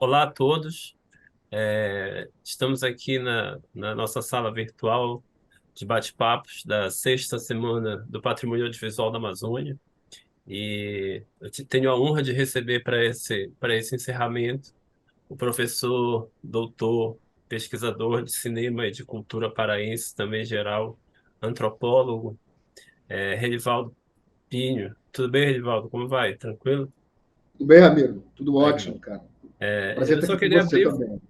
Olá a todos. Estamos aqui na nossa sala virtual de bate-papos da sexta semana do Patrimônio Audiovisual da Amazônia e tenho a honra de receber para esse encerramento o professor, doutor, pesquisador de cinema e de cultura paraense, também geral, antropólogo, Renivaldo Pinho. Tudo bem, Renivaldo? Como vai? Tranquilo? Tudo bem, amigo? Tudo Legal. ótimo, cara. Prazer Eu estar só aqui com queria você abrir. também.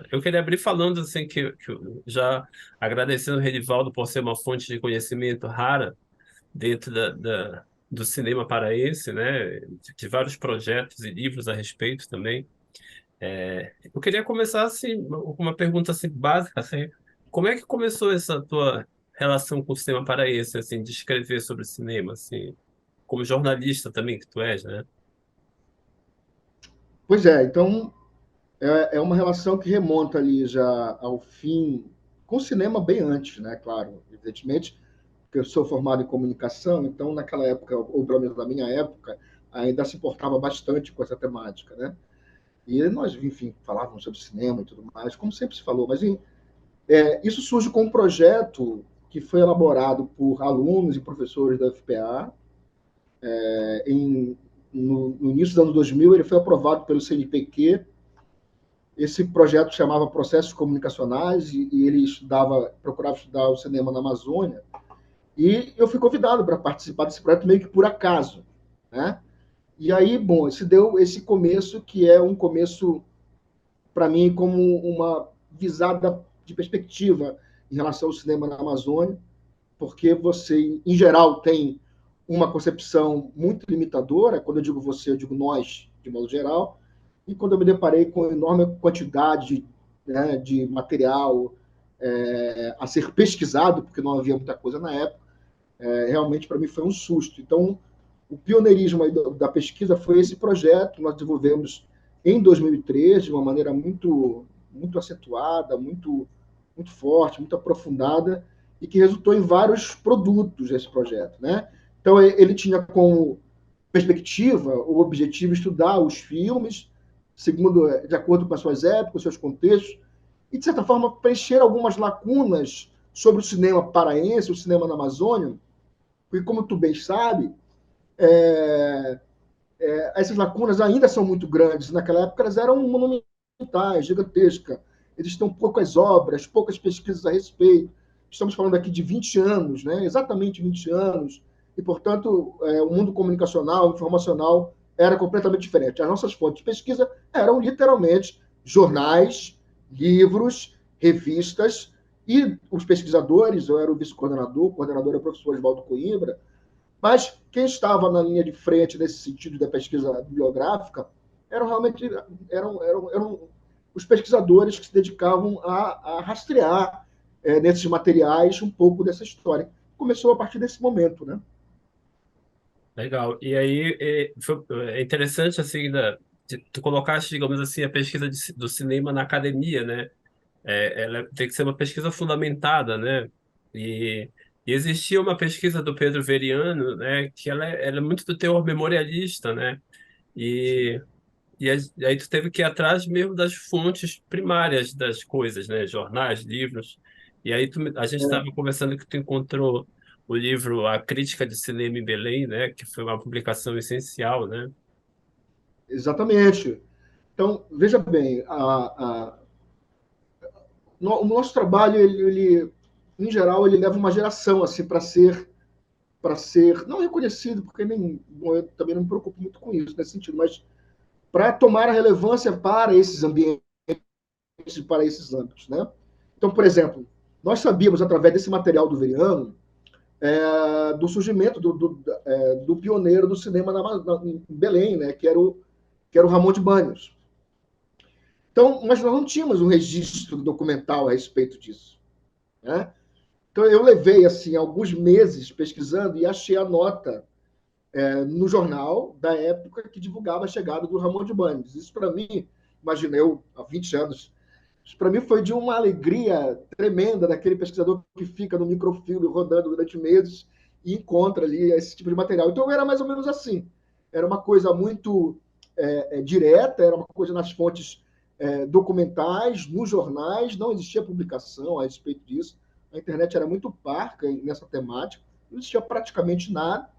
Eu queria abrir falando assim já agradecendo o Renivaldo por ser uma fonte de conhecimento rara dentro do cinema paraense, né? De vários projetos e livros a respeito também. Eu queria começar assim com uma pergunta assim básica, assim, como é que começou essa tua relação com o cinema paraense, assim, de escrever sobre cinema, assim, como jornalista também que tu és, né? Pois é, então é uma relação que remonta ali já ao fim, com o cinema bem antes, né? Claro, evidentemente, porque eu sou formado em comunicação, então naquela época, ou pelo menos na minha época, ainda se importava bastante com essa temática, né? E nós, enfim, falávamos sobre cinema e tudo mais, como sempre se falou, mas isso surge com um projeto que foi elaborado por alunos e professores da FPA, no início dos anos 2000, ele foi aprovado pelo CNPq. Esse projeto chamava Processos Comunicacionais e ele procurava estudar o cinema na Amazônia. E eu fui convidado para participar desse projeto meio que por acaso, né? E aí, bom, se deu esse começo que é um começo para mim como uma visada de perspectiva em relação ao cinema na Amazônia, porque você, em geral, tem uma concepção muito limitadora. Quando eu digo você, eu digo nós, de modo geral. E quando eu me deparei com enorme quantidade, né, de material a ser pesquisado, porque não havia muita coisa na época, realmente para mim foi um susto. Então, o pioneirismo aí da pesquisa foi esse projeto. Nós desenvolvemos em 2013 de uma maneira muito acentuada, muito forte, muito aprofundada, e que resultou em vários produtos desse projeto, né? Então, ele tinha como perspectiva, o objetivo de estudar os filmes, segundo, de acordo com as suas épocas, seus contextos, e, de certa forma, preencher algumas lacunas sobre o cinema paraense, o cinema na Amazônia, porque, como tu bem sabe, é, essas lacunas ainda são muito grandes. Naquela época, elas eram monumentais, gigantescas. Existiam poucas obras, poucas pesquisas a respeito. Estamos falando aqui de 20 anos, né? Exatamente 20 anos. E, portanto, o mundo comunicacional, informacional, era completamente diferente. As nossas fontes de pesquisa eram literalmente jornais, livros, revistas, e os pesquisadores, eu era o vice-coordenador, o coordenador era o professor Oswaldo Coimbra, mas quem estava na linha de frente nesse sentido da pesquisa bibliográfica eram realmente eram os pesquisadores que se dedicavam a rastrear nesses materiais um pouco dessa história. Começou a partir desse momento, né? Legal. E aí é interessante assim tu colocaste, digamos assim, a pesquisa do cinema na academia, né? Ela tem que ser uma pesquisa fundamentada, né? E, e existia uma pesquisa do Pedro Veriano, né? Que ela é muito do teor memorialista, né? E, e aí tu teve que ir atrás mesmo das fontes primárias das coisas, né? Jornais, livros. E aí a gente estava É, conversando que tu encontrou o livro A Crítica de Cinema em Belém, né? Que foi uma publicação essencial, né? exatamente. Então, veja bem, o nosso trabalho, em geral, ele leva uma geração assim para ser não reconhecido, porque nem, bom, eu também não me preocupo muito com isso nesse sentido, mas para tomar a relevância para esses ambientes e para esses âmbitos. Né? Então, por exemplo, nós sabíamos, através desse material do Veriano, do surgimento do pioneiro do cinema em Belém, né? Que era o Ramon de Banhos. Então, mas nós não tínhamos um registro documental a respeito disso. Né? Então, eu levei assim alguns meses pesquisando e achei a nota no jornal da época que divulgava a chegada do Ramon de Banhos. Isso para mim, imaginei eu, há 20 anos, isso para mim foi de uma alegria tremenda daquele pesquisador que fica no microfilme rodando durante meses e encontra ali esse tipo de material. Então era mais ou menos assim. Era uma coisa muito direta, era uma coisa nas fontes. documentais nos jornais, não existia publicação a respeito disso. A internet era muito parca nessa temática, não existia praticamente nada,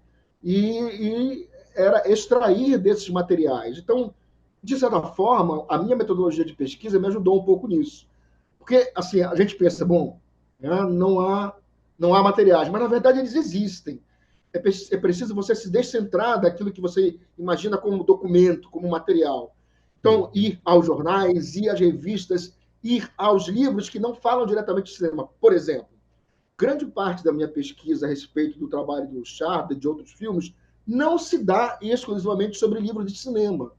e era extrair desses materiais. Então, de certa forma, a minha metodologia de pesquisa me ajudou um pouco nisso. Porque, assim, a gente pensa, bom, né, não há materiais, mas, na verdade, eles existem. É preciso você se descentrar daquilo que você imagina como documento, como material. Então, Uhum. ir aos jornais, ir às revistas, ir aos livros que não falam diretamente de cinema. Por exemplo, grande parte da minha pesquisa a respeito do trabalho do Charter e de outros filmes não se dá exclusivamente sobre livros de cinema,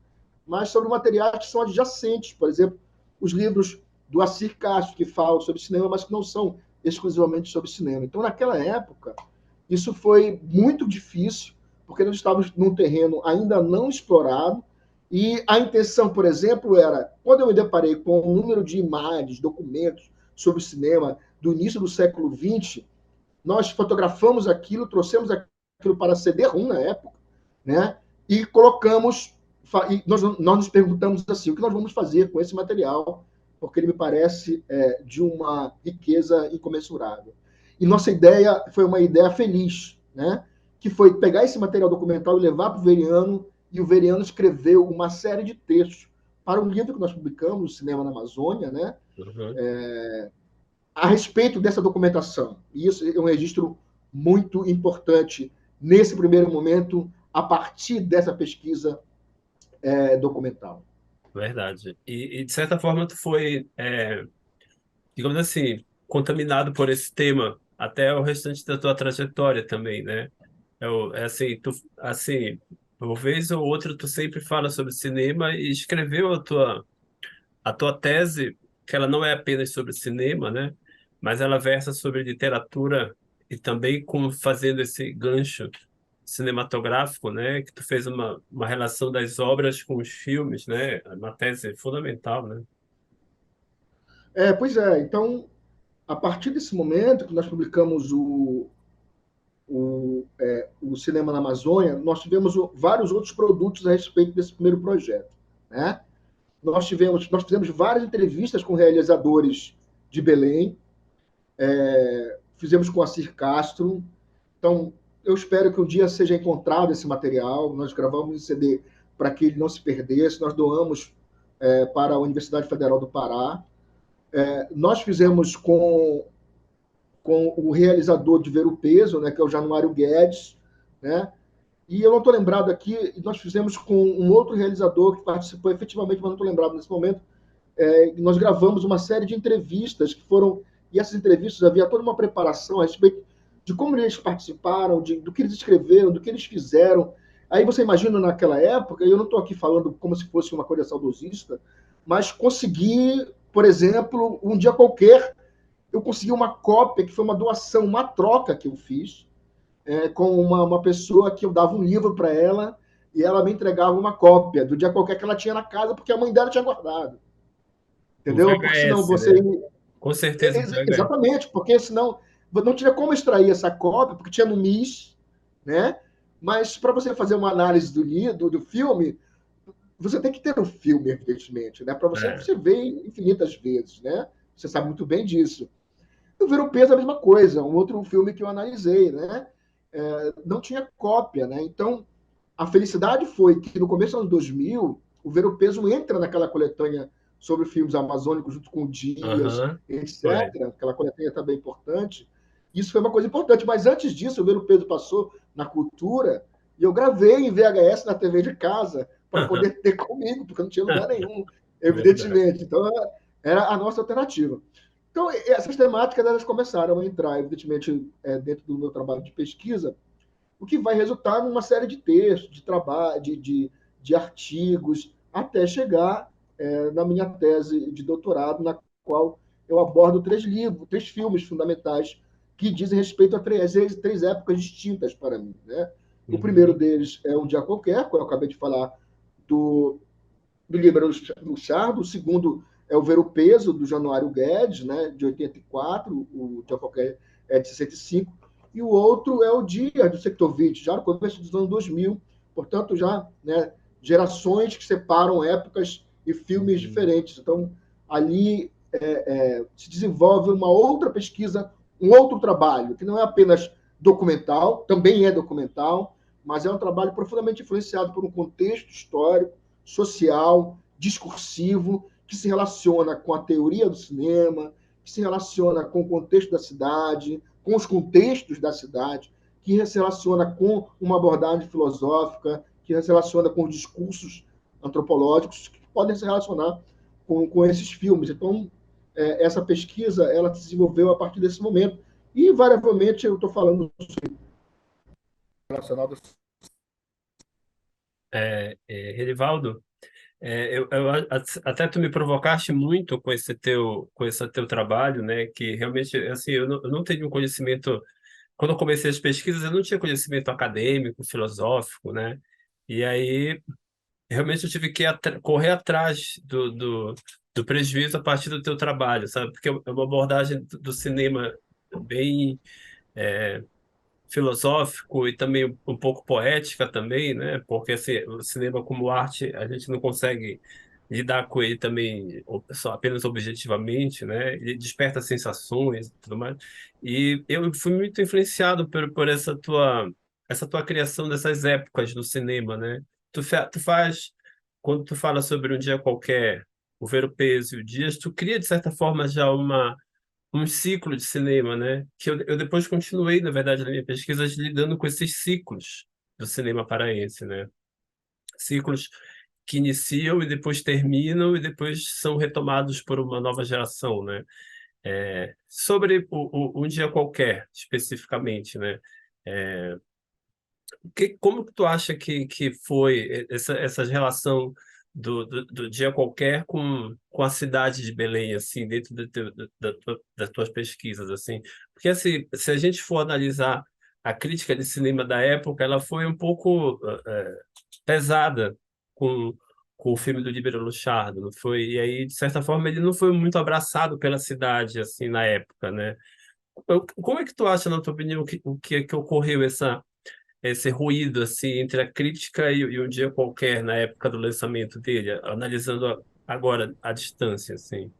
mas sobre materiais que são adjacentes. Por exemplo, os livros do Assir Castro, que falam sobre cinema, mas que não são exclusivamente sobre cinema. Então, naquela época, isso foi muito difícil, porque nós estávamos num terreno ainda não explorado, e a intenção, por exemplo, era, quando eu me deparei com um número de imagens, documentos sobre cinema do início do século XX, nós fotografamos aquilo, trouxemos aquilo para CD-ROM na época, né? E colocamos, e nós nos perguntamos assim, o que nós vamos fazer com esse material, porque ele me parece de uma riqueza incomensurável. E nossa ideia foi uma ideia feliz, né? Que foi pegar esse material documental e levar para o Veriano, e o Veriano escreveu uma série de textos para um livro que nós publicamos, Cinema na Amazônia, né? Uhum. A respeito dessa documentação. E isso é um registro muito importante nesse primeiro momento, a partir dessa pesquisa documental. Verdade. De certa forma, tu foi, digamos assim, contaminado por esse tema até o restante da tua trajetória também, né? É assim, assim, uma vez ou outra tu sempre fala sobre cinema e escreveu a tua tese, que ela não é apenas sobre cinema, né? Mas ela versa sobre literatura e também como fazendo esse gancho cinematográfico, né? Que tu fez uma relação das obras com os filmes, né? Uma tese fundamental, né? Pois é, então, a partir desse momento que nós publicamos o Cinema na Amazônia, nós tivemos vários outros produtos a respeito desse primeiro projeto. Né? Nós fizemos várias entrevistas com realizadores de Belém, fizemos com a Cir Castro. Então, eu espero que um dia seja encontrado esse material. Nós gravamos em CD para que ele não se perdesse. Nós doamos para a Universidade Federal do Pará. Nós fizemos com o realizador de Ver o Peso, né, que é o Januário Guedes, né? E eu não estou lembrado aqui, nós fizemos com um outro realizador que participou efetivamente, mas não estou lembrado nesse momento. Nós gravamos uma série de entrevistas que foram, e essas entrevistas havia toda uma preparação a respeito de como eles participaram, do que eles escreveram, do que eles fizeram. Aí você imagina naquela época, e eu não estou aqui falando como se fosse uma coisa saudosista, mas consegui, por exemplo, um dia qualquer, eu consegui uma cópia, que foi uma doação, uma troca que eu fiz, com uma pessoa que eu dava um livro para ela, e ela me entregava uma cópia do dia qualquer que ela tinha na casa, porque a mãe dela tinha guardado. O Entendeu? Porque senão VHS, você. né? Com certeza o VHS. Exatamente, porque senão não tinha como extrair essa cópia, porque tinha no MIS, né? Mas para você fazer uma análise do filme, você tem que ter o filme, evidentemente, né? Para É. você ver infinitas vezes, né? Você sabe muito bem disso. O Ver o Peso é a mesma coisa, um outro filme que eu analisei, né? Não tinha cópia, né? Então, a felicidade foi que no começo dos anos 2000, o Ver o Peso entra naquela coletânea sobre filmes amazônicos, junto com Dias, Aham. Foi. etc. Aquela coletânea também importante. Isso foi uma coisa importante. Mas antes disso, o Ver o Peso passou na Cultura e eu gravei em VHS na TV de casa para poder ter comigo, porque não tinha lugar nenhum, Verdade. evidentemente. Então, era a nossa alternativa. Então, essas temáticas elas começaram a entrar, evidentemente, dentro do meu trabalho de pesquisa, o que vai resultar numa série de textos, de trabalho, de artigos, até chegar na minha tese de doutorado, na qual eu abordo três filmes fundamentais que dizem respeito a três épocas distintas para mim. Né? O primeiro Uhum. deles é Um Dia Qualquer, qual eu acabei de falar do, do Libra Luchardo. O segundo é o Ver o Peso, do Januário Guedes, né, de 84, o Dia Qualquer é de 65, e o outro é o Dia do Sektovich, já no começo dos anos 2000, portanto, já, né, gerações que separam épocas e filmes Uhum. diferentes. Então, ali se desenvolve uma outra pesquisa, um outro trabalho, que não é apenas documental, também é documental, mas é um trabalho profundamente influenciado por um contexto histórico, social, discursivo, que se relaciona com a teoria do cinema, que se relaciona com o contexto da cidade, com os contextos da cidade, que se relaciona com uma abordagem filosófica, que se relaciona com os discursos antropológicos, que podem se relacionar com esses filmes. Então, essa pesquisa ela se desenvolveu a partir desse momento. E, invariavelmente, eu estou falando relacionado. Renivaldo, até tu me provocaste muito com esse teu trabalho, né? Que realmente, assim, eu não tenho um conhecimento. Quando eu comecei as pesquisas, eu não tinha conhecimento acadêmico, filosófico, né? E aí, realmente, eu tive que correr atrás do prejuízo a partir do teu trabalho, sabe? Porque é uma abordagem do cinema bem filosófico e também um pouco poética também, né? Porque assim, o cinema como arte, a gente não consegue lidar com ele também só apenas objetivamente, né? Ele desperta sensações e tudo mais. E eu fui muito influenciado por essa tua criação dessas épocas no cinema, né? Tu faz quando tu fala sobre um dia qualquer, o Ver o Peso e o Dias, tu cria de certa forma já um ciclo de cinema, né? Que eu depois continuei, na verdade, na minha pesquisa, lidando com esses ciclos do cinema paraense, né? Ciclos que iniciam e depois terminam e depois são retomados por uma nova geração, né? Sobre Um Dia Qualquer, especificamente, né? É, como que tu acha que foi essa relação do dia qualquer com a cidade de Belém, assim, dentro das tuas pesquisas, assim? Porque, assim, se a gente for analisar a crítica de cinema da época, ela foi um pouco pesada com, com o filme do Líbero Luchardo, não foi? E aí, de certa forma, ele não foi muito abraçado pela cidade, assim, na época, né? Como é que tu acha, na tua opinião, que ocorreu esse ruído assim entre a crítica e um dia qualquer na época do lançamento dele, analisando agora à distância, assim.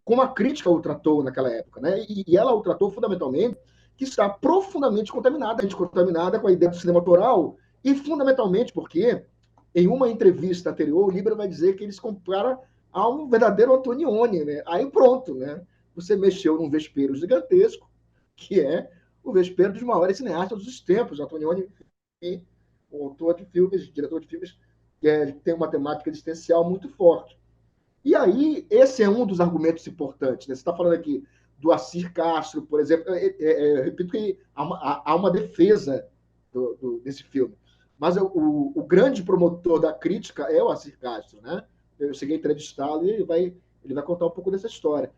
Como a crítica o tratou naquela época, né? E ela o tratou fundamentalmente que está profundamente contaminada, a gente contaminada com a ideia do cinema autoral e fundamentalmente porque em uma entrevista anterior o Libra vai dizer que eles compraram a um verdadeiro Antonioni, né? Aí pronto, né? Você mexeu num vespeiro gigantesco, que é o vespeiro dos maiores cineastas dos tempos, Antonioni, o autor de filmes, diretor de filmes, que tem uma temática existencial muito forte. E aí, esse é um dos argumentos importantes. Né? Você está falando aqui do Assir Castro, por exemplo. Repito que há uma defesa desse filme. Mas o grande promotor da crítica é o Assir Castro. Né? Eu cheguei a entrevistá-lo e ele vai contar um pouco dessa história.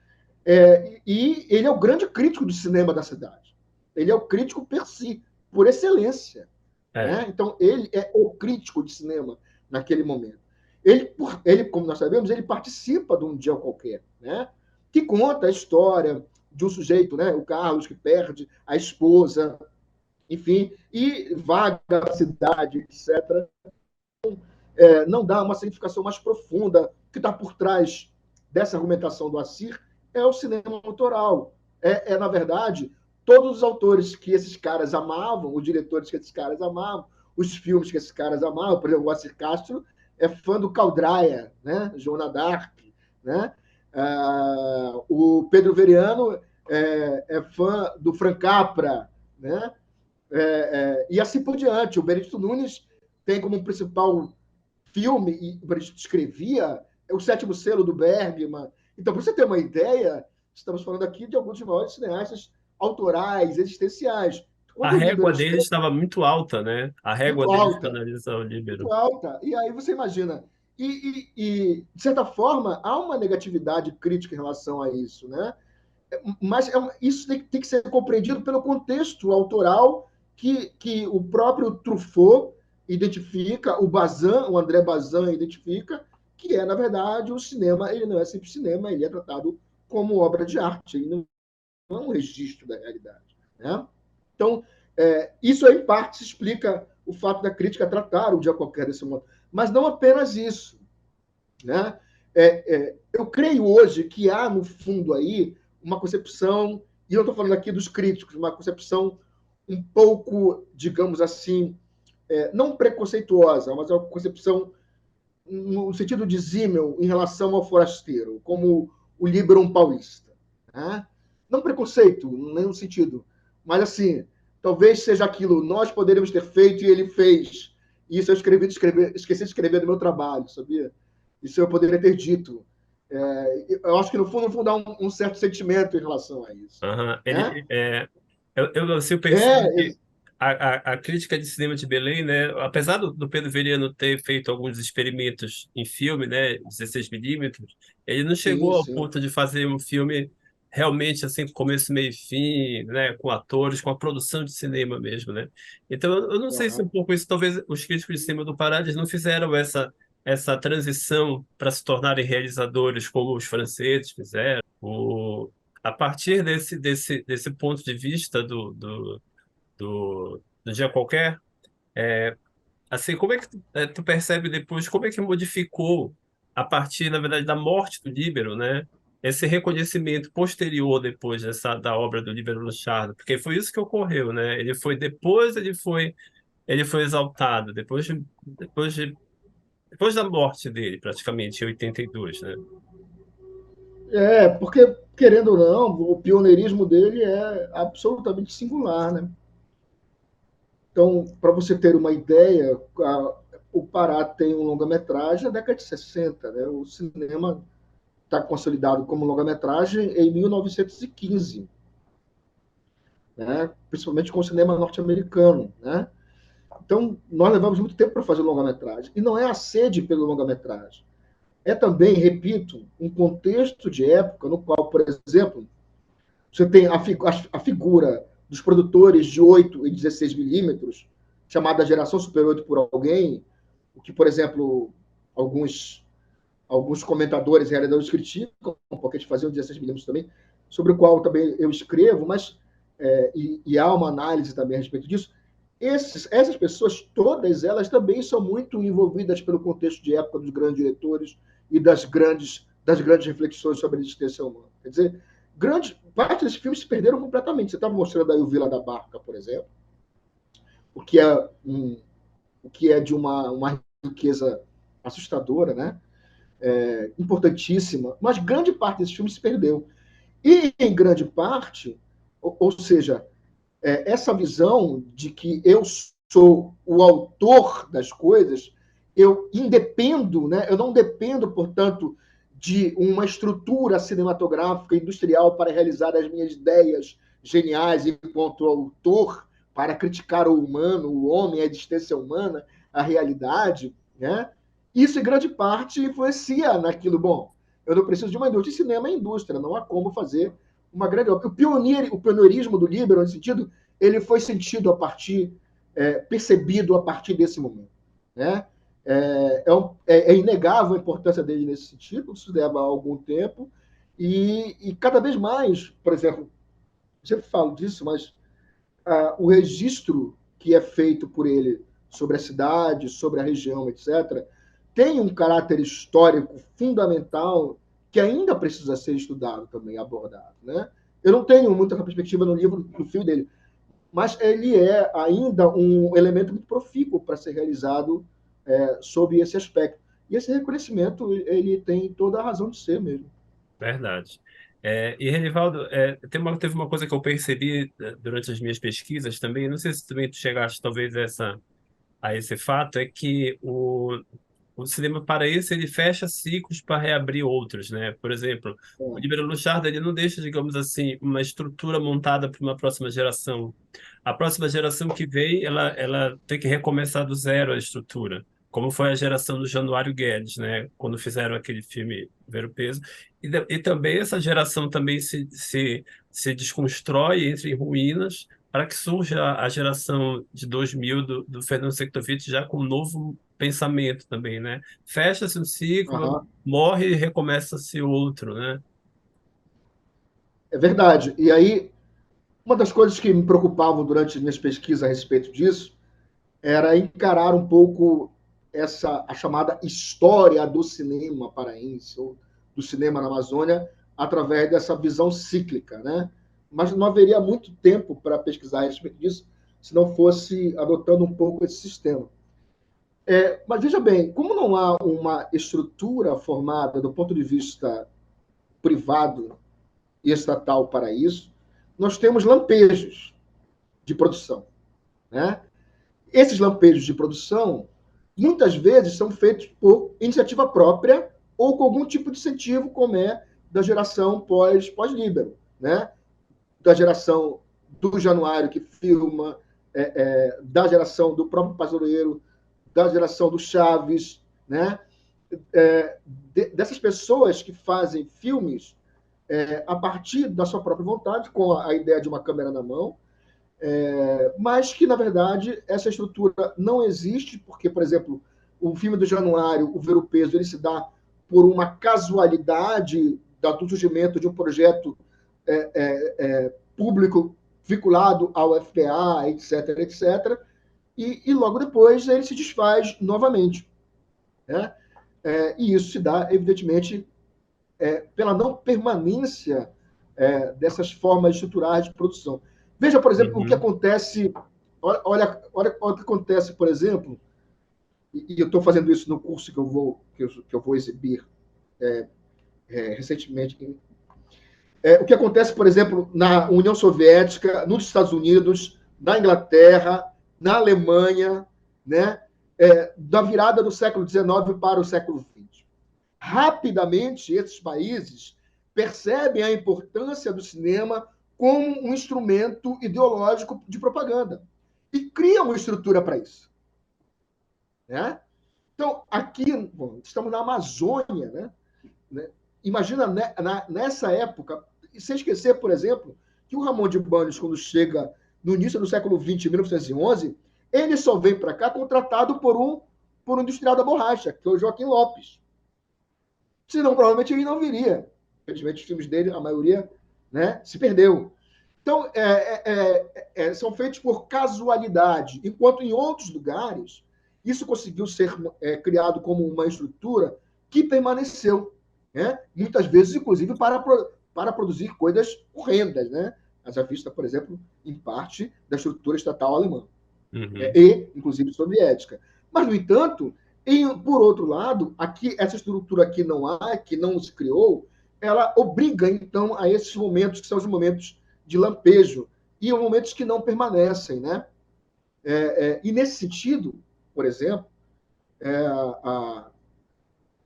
E ele é o grande crítico do cinema da cidade. Ele é o crítico per si, por excelência. É, Né? Então, ele é o crítico de cinema naquele momento. Ele, como nós sabemos, ele participa de um dia qualquer, né? Que conta a história de um sujeito, né? O Carlos, que perde a esposa, enfim, e vaga a cidade, etc. Não dá uma significação mais profunda que está por trás dessa argumentação do Assir é o cinema autoral. Na verdade, todos os autores que esses caras amavam, os diretores que esses caras amavam, os filmes que esses caras amavam, por exemplo, o Assir Castro é fã do Caldraia, né? Joana d'Arc, né? O Pedro Veriano é fã do Frank Capra, né? E assim por diante. O Benedito Nunes tem como principal filme, e o Benedito escrevia, é o Sétimo Selo do Bergman. Então, para você ter uma ideia, estamos falando aqui de alguns dos maiores cineastas autorais, existenciais. a Quando o régua Líbero dele escreve, estava muito alta, né? A régua muito deles que alta, analisa o muito Líbero. alta. E aí você imagina. De certa forma, há uma negatividade crítica em relação a isso, né? Mas isso tem que ser compreendido pelo contexto autoral que o próprio Truffaut identifica, o André Bazin identifica, que é, na verdade, o cinema, ele não é sempre cinema, ele é tratado como obra de arte, ele não é um registro da realidade. Né? Então, Isso, em parte, explica o fato da crítica tratar o dia qualquer desse modo. Mas não apenas isso. Né? Eu creio hoje que há, no fundo, aí uma concepção, e eu estou falando aqui dos críticos, uma concepção um pouco, digamos assim, não preconceituosa, mas uma concepção no sentido de Zimmel em relação ao forasteiro, como o Líbero paulista. Né? Não preconceito, em nenhum sentido, mas assim, talvez seja aquilo, nós poderíamos ter feito e ele fez. Isso eu esqueci de escrever no meu trabalho, sabia? Isso eu poderia ter dito. Eu acho que no fundo há um certo sentimento em relação a isso. Aham. Né? Assim, eu percebo É, que a crítica de cinema de Belém, né, apesar do Pedro Veriano ter feito alguns experimentos em filme, né, 16 milímetros, ele não chegou sim, ao sim. ponto de fazer um filme realmente assim, com começo, meio e fim, né, com atores, com a produção de cinema mesmo, né? Então, eu não sei se um Uhum. pouco isso, talvez os críticos de cinema do Pará, eles não fizeram essa transição para se tornarem realizadores como os franceses fizeram. A partir desse ponto de vista do dia qualquer, assim, como é que tu percebe depois, como é que modificou, a partir, na verdade, da morte do Líbero, né? Esse reconhecimento posterior depois da obra do Líbero Luchard, porque foi isso que ocorreu, né? Ele foi exaltado, depois da morte dele, praticamente, em 82, né? Porque, querendo ou não, o pioneirismo dele é absolutamente singular, né? Então, para você ter uma ideia, o Pará tem um longa-metragem na década de 60, né? O cinema está consolidado como longa-metragem em 1915, né? Principalmente com o cinema norte-americano, né? Então, nós levamos muito tempo para fazer longa-metragem. E não é a sede pelo longa-metragem. É também, repito, um contexto de época no qual, por exemplo, você tem a figura dos produtores de 8 e 16 milímetros, chamada geração Super 8 por alguém, o que, por exemplo, alguns, alguns comentadores e realizadores criticam, porque eles faziam 16 milímetros também, sobre o qual também eu escrevo, mas e há uma análise também a respeito disso. Essas pessoas, todas elas também são muito envolvidas pelo contexto de época dos grandes diretores e das grandes reflexões sobre a existência humana. Quer dizer, grande parte desses filmes se perderam completamente. Você estava mostrando aí o Vila da Barca, por exemplo, o que é, o que é de uma riqueza assustadora, né? Importantíssima, mas grande parte desses filmes se perdeu. E, em grande parte, ou seja, essa visão de que eu sou o autor das coisas, eu independo, né? Eu não dependo, portanto, de uma estrutura cinematográfica industrial para realizar as minhas ideias geniais enquanto autor, para criticar o humano, o homem, a existência humana, a realidade, né? Isso, em grande parte, influencia naquilo. Bom, eu não preciso de uma indústria. Cinema é indústria, não há como fazer uma grande obra. O pioneirismo do Líbero, nesse sentido, ele foi sentido a partir, percebido a partir desse momento. Né? É inegável a importância dele nesse sentido, isso leva algum tempo, e cada vez mais, por exemplo, eu sempre falo disso, mas o registro que é feito por ele sobre a cidade, sobre a região, etc., tem um caráter histórico fundamental que ainda precisa ser estudado também, abordado. Né? Eu não tenho muita perspectiva no livro, no filme dele, mas ele é ainda um elemento muito profícuo para ser realizado sob esse aspecto. E esse reconhecimento, ele tem toda a razão de ser mesmo. Verdade. E, Renivaldo, teve uma coisa que eu percebi durante as minhas pesquisas também, não sei se também tu chegaste talvez a esse fato, é que o cinema paraense ele fecha ciclos para reabrir outros, né? Por exemplo, o É, Líbero Luchard ele não deixa, digamos assim, uma estrutura montada para uma próxima geração. A próxima geração que vem, ela tem que recomeçar do zero a estrutura, como foi a geração do Januário Guedes, né? Quando fizeram aquele filme Ver o Peso. E também essa geração também se desconstrói, entra em ruínas, para que surja a geração de 2000 do Fernando Sektovich já com um novo pensamento também, né? Fecha-se um ciclo, aham, morre e recomeça-se outro, né? é verdade. E aí, Uma das coisas que me preocupavam durante minhas pesquisas a respeito disso era encarar um pouco a chamada história do cinema paraense, ou do cinema na Amazônia, através dessa visão cíclica, né? Mas não haveria muito tempo para pesquisar a respeito disso se não fosse adotando um pouco esse sistema. Mas veja bem, como não há uma estrutura formada do ponto de vista privado e estatal para isso, nós temos lampejos de produção, né? Esses lampejos de produção, muitas vezes, são feitos por iniciativa própria ou com algum tipo de incentivo, como é da geração pós-Líbero, né? Da geração do Januário, que filma, da geração do próprio Pazuello, da geração do Chaves, né? Dessas pessoas que fazem filmes a partir da sua própria vontade, com a ideia de uma câmera na mão, mas que, na verdade, essa estrutura não existe, porque, por exemplo, o filme do Januário, O Ver o Peso, ele se dá por uma casualidade do surgimento de um projeto público vinculado ao FPA, etc., etc., e logo depois ele se desfaz novamente, né? E isso se dá, evidentemente, pela não permanência dessas formas estruturais de produção. Veja, por exemplo, o que Uhum. acontece. Olha o que acontece, por exemplo, e eu estou fazendo isso no curso que eu vou exibir recentemente. O que acontece, por exemplo, na União Soviética, nos Estados Unidos, na Inglaterra, na Alemanha, né? Da virada do século XIX para o século XX. Rapidamente, esses países percebem a importância do cinema como um instrumento ideológico de propaganda e criam uma estrutura para isso, né? Então, aqui, bom, estamos na Amazônia, né? Imagina nessa época, sem esquecer, por exemplo, que o Ramon de Banhos, quando chega no início do século XX, em 1911, ele só vem para cá contratado por um industrial da borracha, que é o Joaquim Lopes. Senão, provavelmente, ele não viria. Infelizmente, os filmes dele, a maioria, né, se perdeu. Então, são feitos por casualidade, enquanto em outros lugares isso conseguiu ser criado como uma estrutura que permaneceu, né? Muitas vezes, inclusive, para produzir coisas horrendas, né? Haja vista, por exemplo, em parte da estrutura estatal alemã, Uhum. inclusive soviética. Mas, no entanto, por outro lado, aqui essa estrutura que não há, que não se criou, ela obriga, então, a esses momentos, que são os momentos de lampejo, e os momentos que não permanecem, né? E nesse sentido, por exemplo,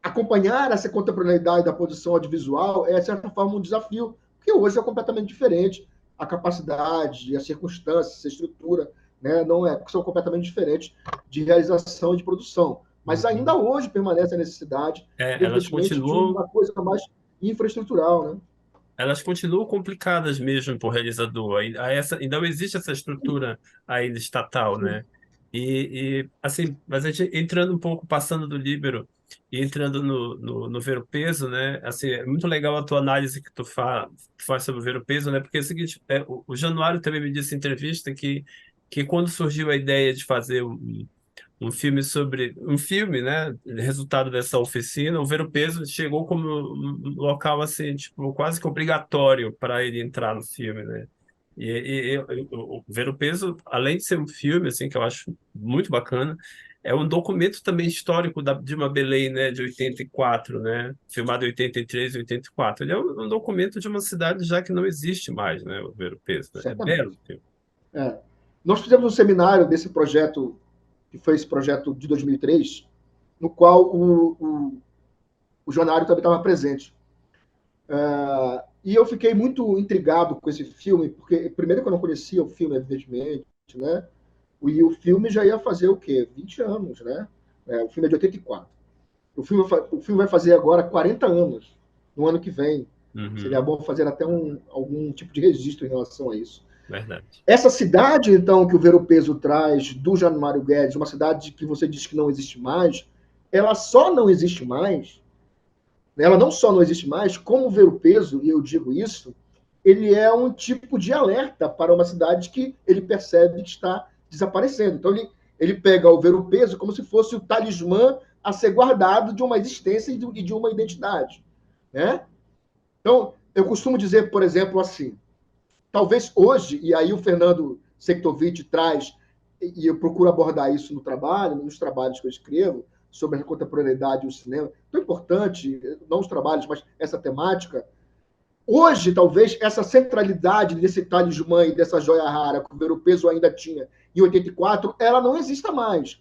acompanhar essa contemporaneidade da produção audiovisual é, de certa forma, um desafio, porque hoje é completamente diferente. A capacidade, a circunstância, a estrutura, né, não é, são completamente diferentes de realização e de produção. Mas ainda Uhum. hoje permanece a necessidade, Elas evidentemente, de continuam, uma coisa mais infraestrutural, né? elas continuam complicadas mesmo para o realizador. Ainda não existe essa estrutura ainda estatal, Sim, né? Assim, mas a gente entrando um pouco, passando do Líbero e entrando no Ver o Peso, né? Assim, é muito legal a tua análise que tu faz sobre o Ver o Peso, né? Porque é o seguinte, o Januário também me disse em entrevista que quando surgiu a ideia de fazer um filme, né? Resultado dessa oficina, o Ver o Peso chegou como um local assim, tipo, quase que obrigatório para ele entrar no filme, né? O Ver o Peso, além de ser um filme, assim, que eu acho muito bacana, é um documento também histórico de uma Belém, né, de 84, né, filmado em 83 e 84. Ele é um documento de uma cidade já que não existe mais, né, o Ver o Peso, né? É belo certamente. filme. É. Nós fizemos um seminário desse projeto, que foi esse projeto de 2003, no qual o Jonário também estava presente. E eu fiquei muito intrigado com esse filme, porque, primeiro, que eu não conhecia o filme, evidentemente, né? E o filme já ia fazer o quê? 20 anos, né? O filme é de 84. O filme vai fazer agora 40 anos, no ano que vem. Seria Uhum, bom fazer até algum tipo de registro em relação a isso. verdade. Essa cidade, então, que o Ver o Peso traz do Januário Guedes, uma cidade que você diz que não existe mais, ela só não existe mais, ela não só não existe mais, como Ver o Peso, e eu digo isso, ele é um tipo de alerta para uma cidade que ele percebe que está desaparecendo. Então, ele pega o ver-o-peso como se fosse o talismã a ser guardado de uma existência e de uma identidade. Né? Então, eu costumo dizer, por exemplo, assim, talvez hoje, e aí o Fernando Sektovic traz, e eu procuro abordar isso no trabalho, nos trabalhos que eu escrevo, sobre a contemporaneidade e o cinema, tão importante, não os trabalhos, mas essa temática. Hoje, talvez, essa centralidade desse talismã e dessa joia rara que o Ver-o-Peso ainda tinha em 84, ela não exista mais.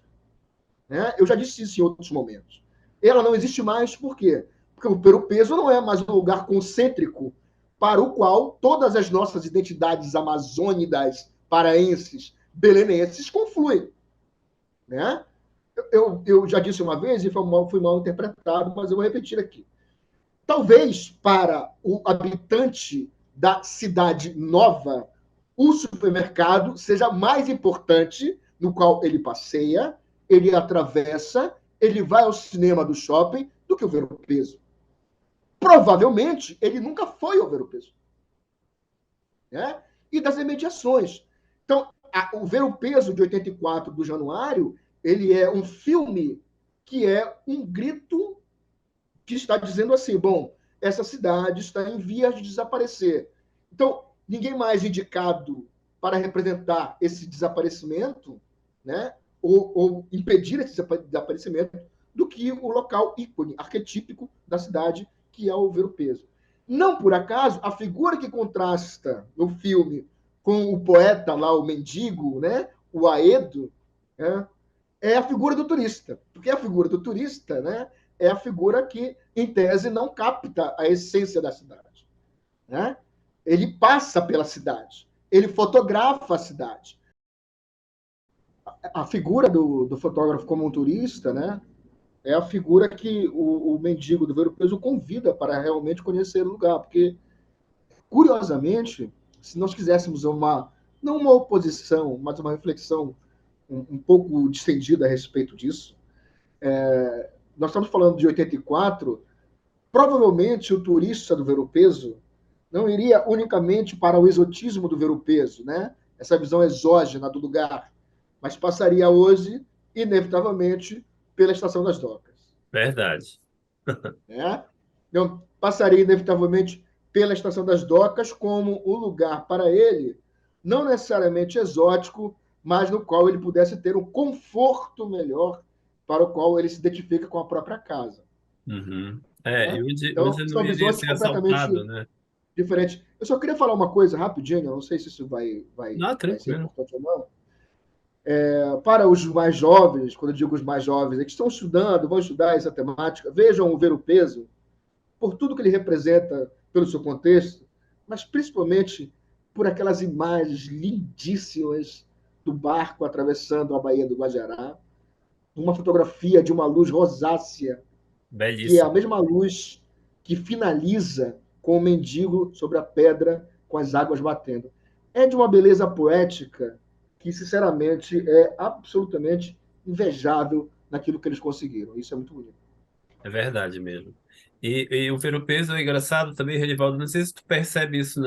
Né? Eu já disse isso em outros momentos. Ela não existe mais por quê? Porque o Ver-o-Peso não é mais um lugar concêntrico para o qual todas as nossas identidades amazônicas, paraenses, belenenses confluem. Né? Eu já disse uma vez e fui mal interpretado, mas eu vou repetir aqui. Talvez para o habitante da cidade nova, o supermercado seja mais importante, no qual ele passeia, ele atravessa, ele vai ao cinema do shopping, do que o Ver-o-Peso. Provavelmente, ele nunca foi ao Ver-o-Peso. Né? E das imediações. Então, o Ver-o-Peso de 84 do Januário, ele é um filme que é um grito que está dizendo assim, bom, essa cidade está em vias de desaparecer. Então, ninguém mais indicado para representar esse desaparecimento, né, ou impedir esse desaparecimento, do que o local ícone, arquetípico da cidade, que é o Ver-o-Peso. Não por acaso, a figura que contrasta no filme com o poeta lá, o mendigo, né, o Aedo, né, é a figura do turista. Porque a figura do turista, né, é a figura que, em tese, não capta a essência da cidade. Né? Ele passa pela cidade, ele fotografa a cidade. A figura do fotógrafo como um turista, né, é a figura que o mendigo do Ver-o-Peso convida para realmente conhecer o lugar. Porque, curiosamente, se nós quiséssemos não uma oposição, mas uma reflexão um pouco distendida a respeito disso, nós estamos falando de 84, provavelmente o turista do Ver-o-Peso não iria unicamente para o exotismo do Ver-o-Peso, né? Essa visão exógena do lugar, mas passaria hoje, inevitavelmente, pela Estação das Docas. Verdade. Né? Então, passaria inevitavelmente pela Estação das Docas como um lugar para ele, não necessariamente exótico, mas no qual ele pudesse ter um conforto melhor para o qual ele se identifica com a própria casa. Uhum. Né? E onde Então, não são iria visões ser assaltado, completamente né? diferentes. Eu só queria falar uma coisa rapidinho, não sei se isso Não, vai ser tranquilo. importante ou não. Para os mais jovens, quando eu digo os mais jovens, é que estão estudando, vão estudar essa temática, vejam o Ver-o-Peso, por tudo que ele representa pelo seu contexto, mas principalmente por aquelas imagens lindíssimas do barco atravessando a Baía do Guajará, uma fotografia de uma luz rosácea, que é a Belíssimo. mesma luz que finaliza com o mendigo sobre a pedra, com as águas batendo. É de uma beleza poética que, sinceramente, é absolutamente invejável naquilo que eles conseguiram. Isso é muito bonito. É verdade mesmo. E o ver-o-peso é engraçado também, Renivaldo. Não sei se tu percebe isso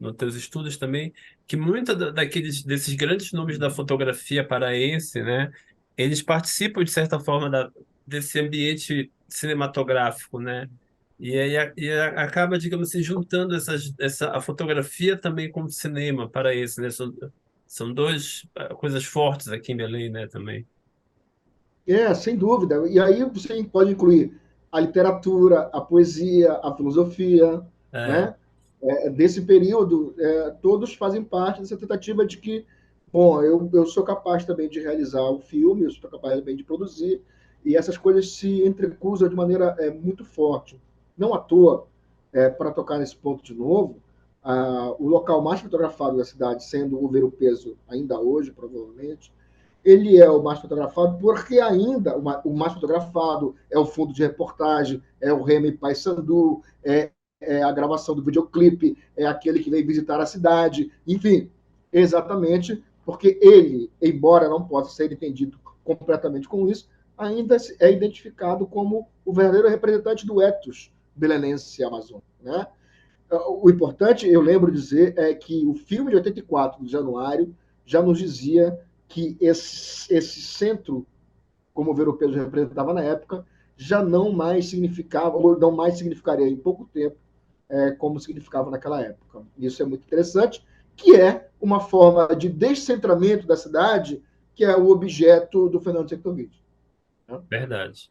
nos teus estudos também, que muitos desses grandes nomes da fotografia paraense, né, eles participam, de certa forma, desse ambiente cinematográfico, né? Acaba, digamos assim, juntando a fotografia também com o cinema paraense, né? São duas coisas fortes aqui em Belém, né, também. Sem dúvida. E aí você pode incluir a literatura, a poesia, a filosofia, É, né? Desse período, todos fazem parte dessa tentativa de que, bom, eu sou capaz também de realizar o filme, eu sou capaz também de produzir, e essas coisas se entrecruzam de maneira muito forte. Não à toa, para tocar nesse ponto de novo, o local mais fotografado da cidade, sendo o Ver-o-Peso ainda hoje, provavelmente, ele é o mais fotografado porque ainda o mais fotografado é o fundo de reportagem, é o Remy Paysandu, é a gravação do videoclipe, é aquele que vem visitar a cidade, enfim, exatamente porque ele, embora não possa ser entendido completamente com isso, ainda é identificado como o verdadeiro representante do ethos belenense amazônico, né? O importante, eu lembro de dizer, é que o filme de 84, de Januário, já nos dizia que esse centro, como o Ver o Peso representava na época, já não mais significava, ou não mais significaria em pouco tempo, como significava naquela época. Isso é muito interessante, que é uma forma de descentramento da cidade, que é o objeto do Fernando Sectovich. Né? Verdade.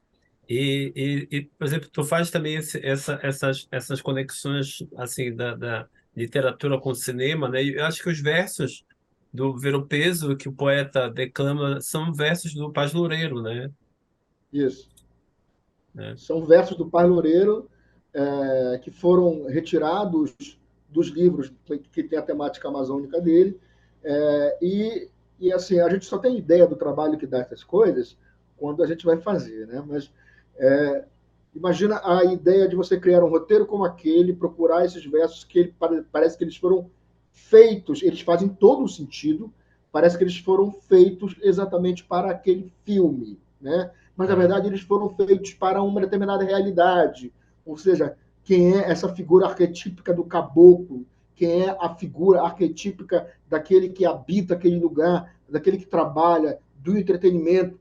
Por exemplo, tu faz também essas conexões assim da literatura com o cinema, né? E eu acho que os versos do Ver-o-Peso que o poeta declama são versos do Paz Loureiro, né? Isso. Né? São versos do Paz Loureiro que foram retirados dos livros que tem a temática amazônica dele. E, assim, a gente só tem ideia do trabalho que dá essas coisas quando a gente vai fazer, né? Mas imagina a ideia de você criar um roteiro como aquele, procurar esses versos que parece que eles foram feitos, eles fazem todo o sentido, parece que eles foram feitos exatamente para aquele filme, né? Mas na É. verdade eles foram feitos para uma determinada realidade, ou seja, quem é essa figura arquetípica do caboclo, quem é a figura arquetípica daquele que habita aquele lugar, daquele que trabalha, do entretenimento.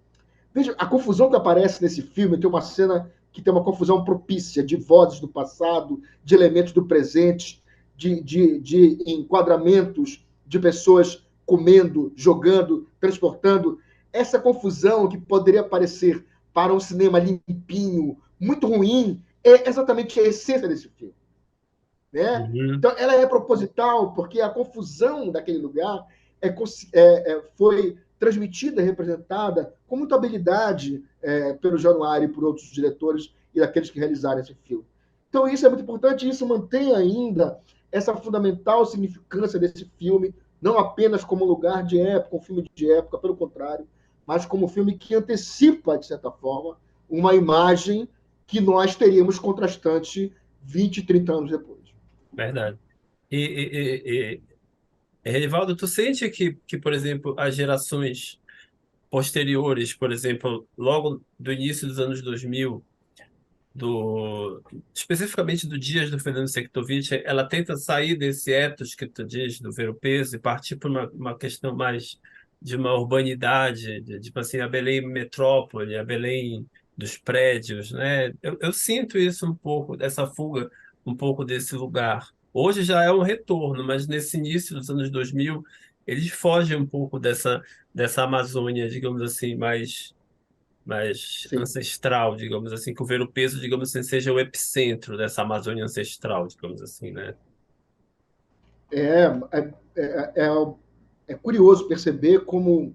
Veja, a confusão que aparece nesse filme tem uma cena que tem uma confusão propícia de vozes do passado, de elementos do presente, de enquadramentos de pessoas comendo, jogando, transportando. Essa confusão que poderia parecer para um cinema limpinho, muito ruim, é exatamente a essência desse filme. Né? Uhum. Então, ela é proposital, porque a confusão daquele lugar foi transmitida, representada com muita habilidade pelo Januário e por outros diretores e daqueles que realizaram esse filme. Então, isso é muito importante, e isso mantém ainda essa fundamental significância desse filme, não apenas como lugar de época, um filme de época, pelo contrário, mas como um filme que antecipa, de certa forma, uma imagem que nós teríamos contrastante 20, 30 anos depois. Verdade. Rivaldo, tu sente por exemplo, as gerações posteriores, por exemplo, logo do início dos anos 2000 especificamente do Dias do Fernando Sektovich, ela tenta sair desse ethos que tu diz, do ver o peso, e partir para uma questão mais de uma urbanidade, tipo assim, a Belém metrópole, a Belém dos prédios, né? Eu sinto isso um pouco, essa fuga um pouco desse lugar. Hoje já é um retorno, mas nesse início dos anos 2000, eles fogem um pouco dessa Amazônia, digamos assim, mais Sim. ancestral, digamos assim, que o Ver-o-Peso, digamos assim, seja o epicentro dessa Amazônia ancestral, digamos assim, né? É, é, é curioso perceber como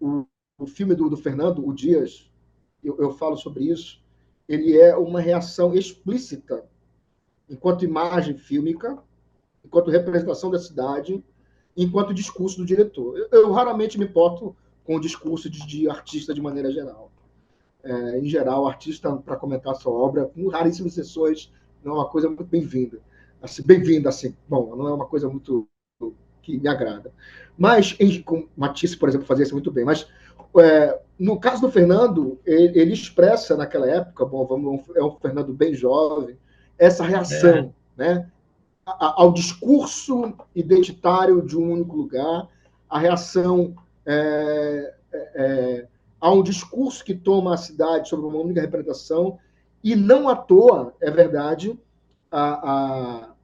o, o filme do Fernando, O Dias, eu falo sobre isso, ele é uma reação explícita, enquanto imagem fílmica, enquanto representação da cidade, enquanto discurso do diretor. Eu raramente me importo com o discurso de artista de maneira geral. Em geral, o artista, para comentar a sua obra, com raríssimas exceções, não é uma coisa muito bem-vinda. Assim, bem-vinda, assim, bom, não é uma coisa muito que me agrada. Mas, com Matisse, por exemplo, fazia isso muito bem. Mas, no caso do Fernando, ele expressa naquela época, bom, é um Fernando bem jovem, essa É, reação, né, ao discurso identitário de um único lugar, a reação a um discurso que toma a cidade sobre uma única representação, e não à toa, é verdade, a,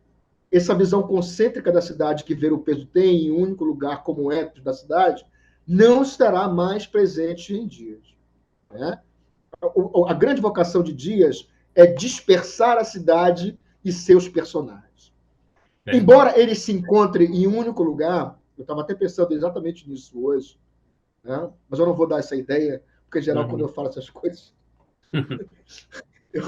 essa visão concêntrica da cidade que Ver o Peso tem em um único lugar como ethos da cidade, não estará mais presente em Dias. Né? A grande vocação de Dias é dispersar a cidade e seus personagens. verdade. Embora ele se encontre em um único lugar, eu estava até pensando exatamente nisso hoje, né? Mas eu não vou dar essa ideia, porque em geral, quando eu Uhum. falo essas coisas, eu,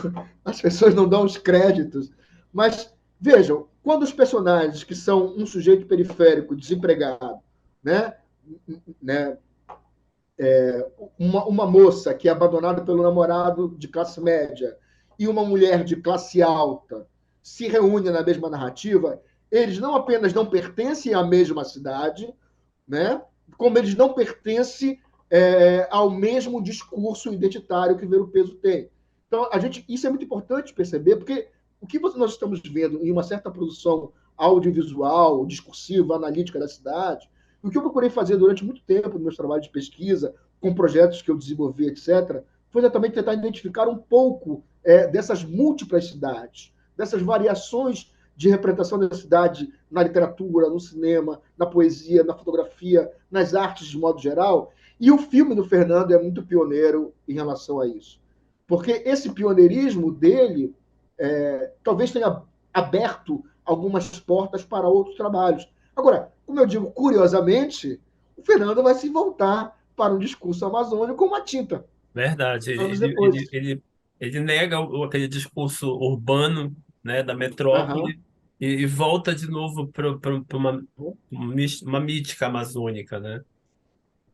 as pessoas não dão os créditos. Mas vejam, quando os personagens que são um sujeito periférico, desempregado, né, né, uma moça que é abandonada pelo namorado de classe média e uma mulher de classe alta se reúnem na mesma narrativa, eles não apenas não pertencem à mesma cidade, né, como eles não pertencem ao mesmo discurso identitário que Ver o Peso tem. Então, isso é muito importante perceber, porque o que nós estamos vendo em uma certa produção audiovisual, discursiva, analítica da cidade, o que eu procurei fazer durante muito tempo nos meus trabalhos de pesquisa, com projetos que eu desenvolvi, etc., foi exatamente tentar identificar um pouco dessas múltiplas cidades, dessas variações de representação da cidade na literatura, no cinema, na poesia, na fotografia, nas artes de modo geral. E o filme do Fernando é muito pioneiro em relação a isso. Porque esse pioneirismo dele talvez tenha aberto algumas portas para outros trabalhos. Agora, como eu digo, curiosamente, o Fernando vai se voltar para um discurso amazônico com uma tinta, Verdade. anos depois. Ele nega aquele discurso urbano, né, da Aham. metrópole e volta de novo para uma mítica amazônica, né?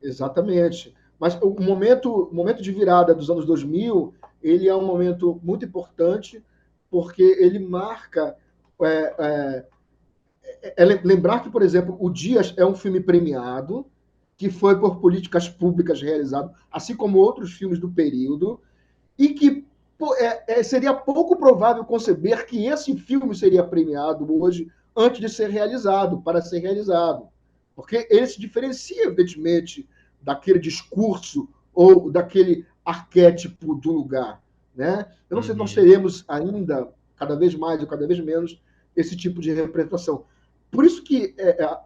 Exatamente. Mas o momento de virada dos anos 2000, ele é um momento muito importante, porque ele marca. É, lembrar que, por exemplo, O Dias é um filme premiado, que foi por políticas públicas realizado, assim como outros filmes do período, e que seria pouco provável conceber que esse filme seria premiado hoje antes de ser realizado, para ser realizado. Porque ele se diferencia, evidentemente, daquele discurso ou daquele arquétipo do lugar. Né? Eu não sei se nós Uhum. teremos ainda, cada vez mais ou cada vez menos, esse tipo de representação. Por isso que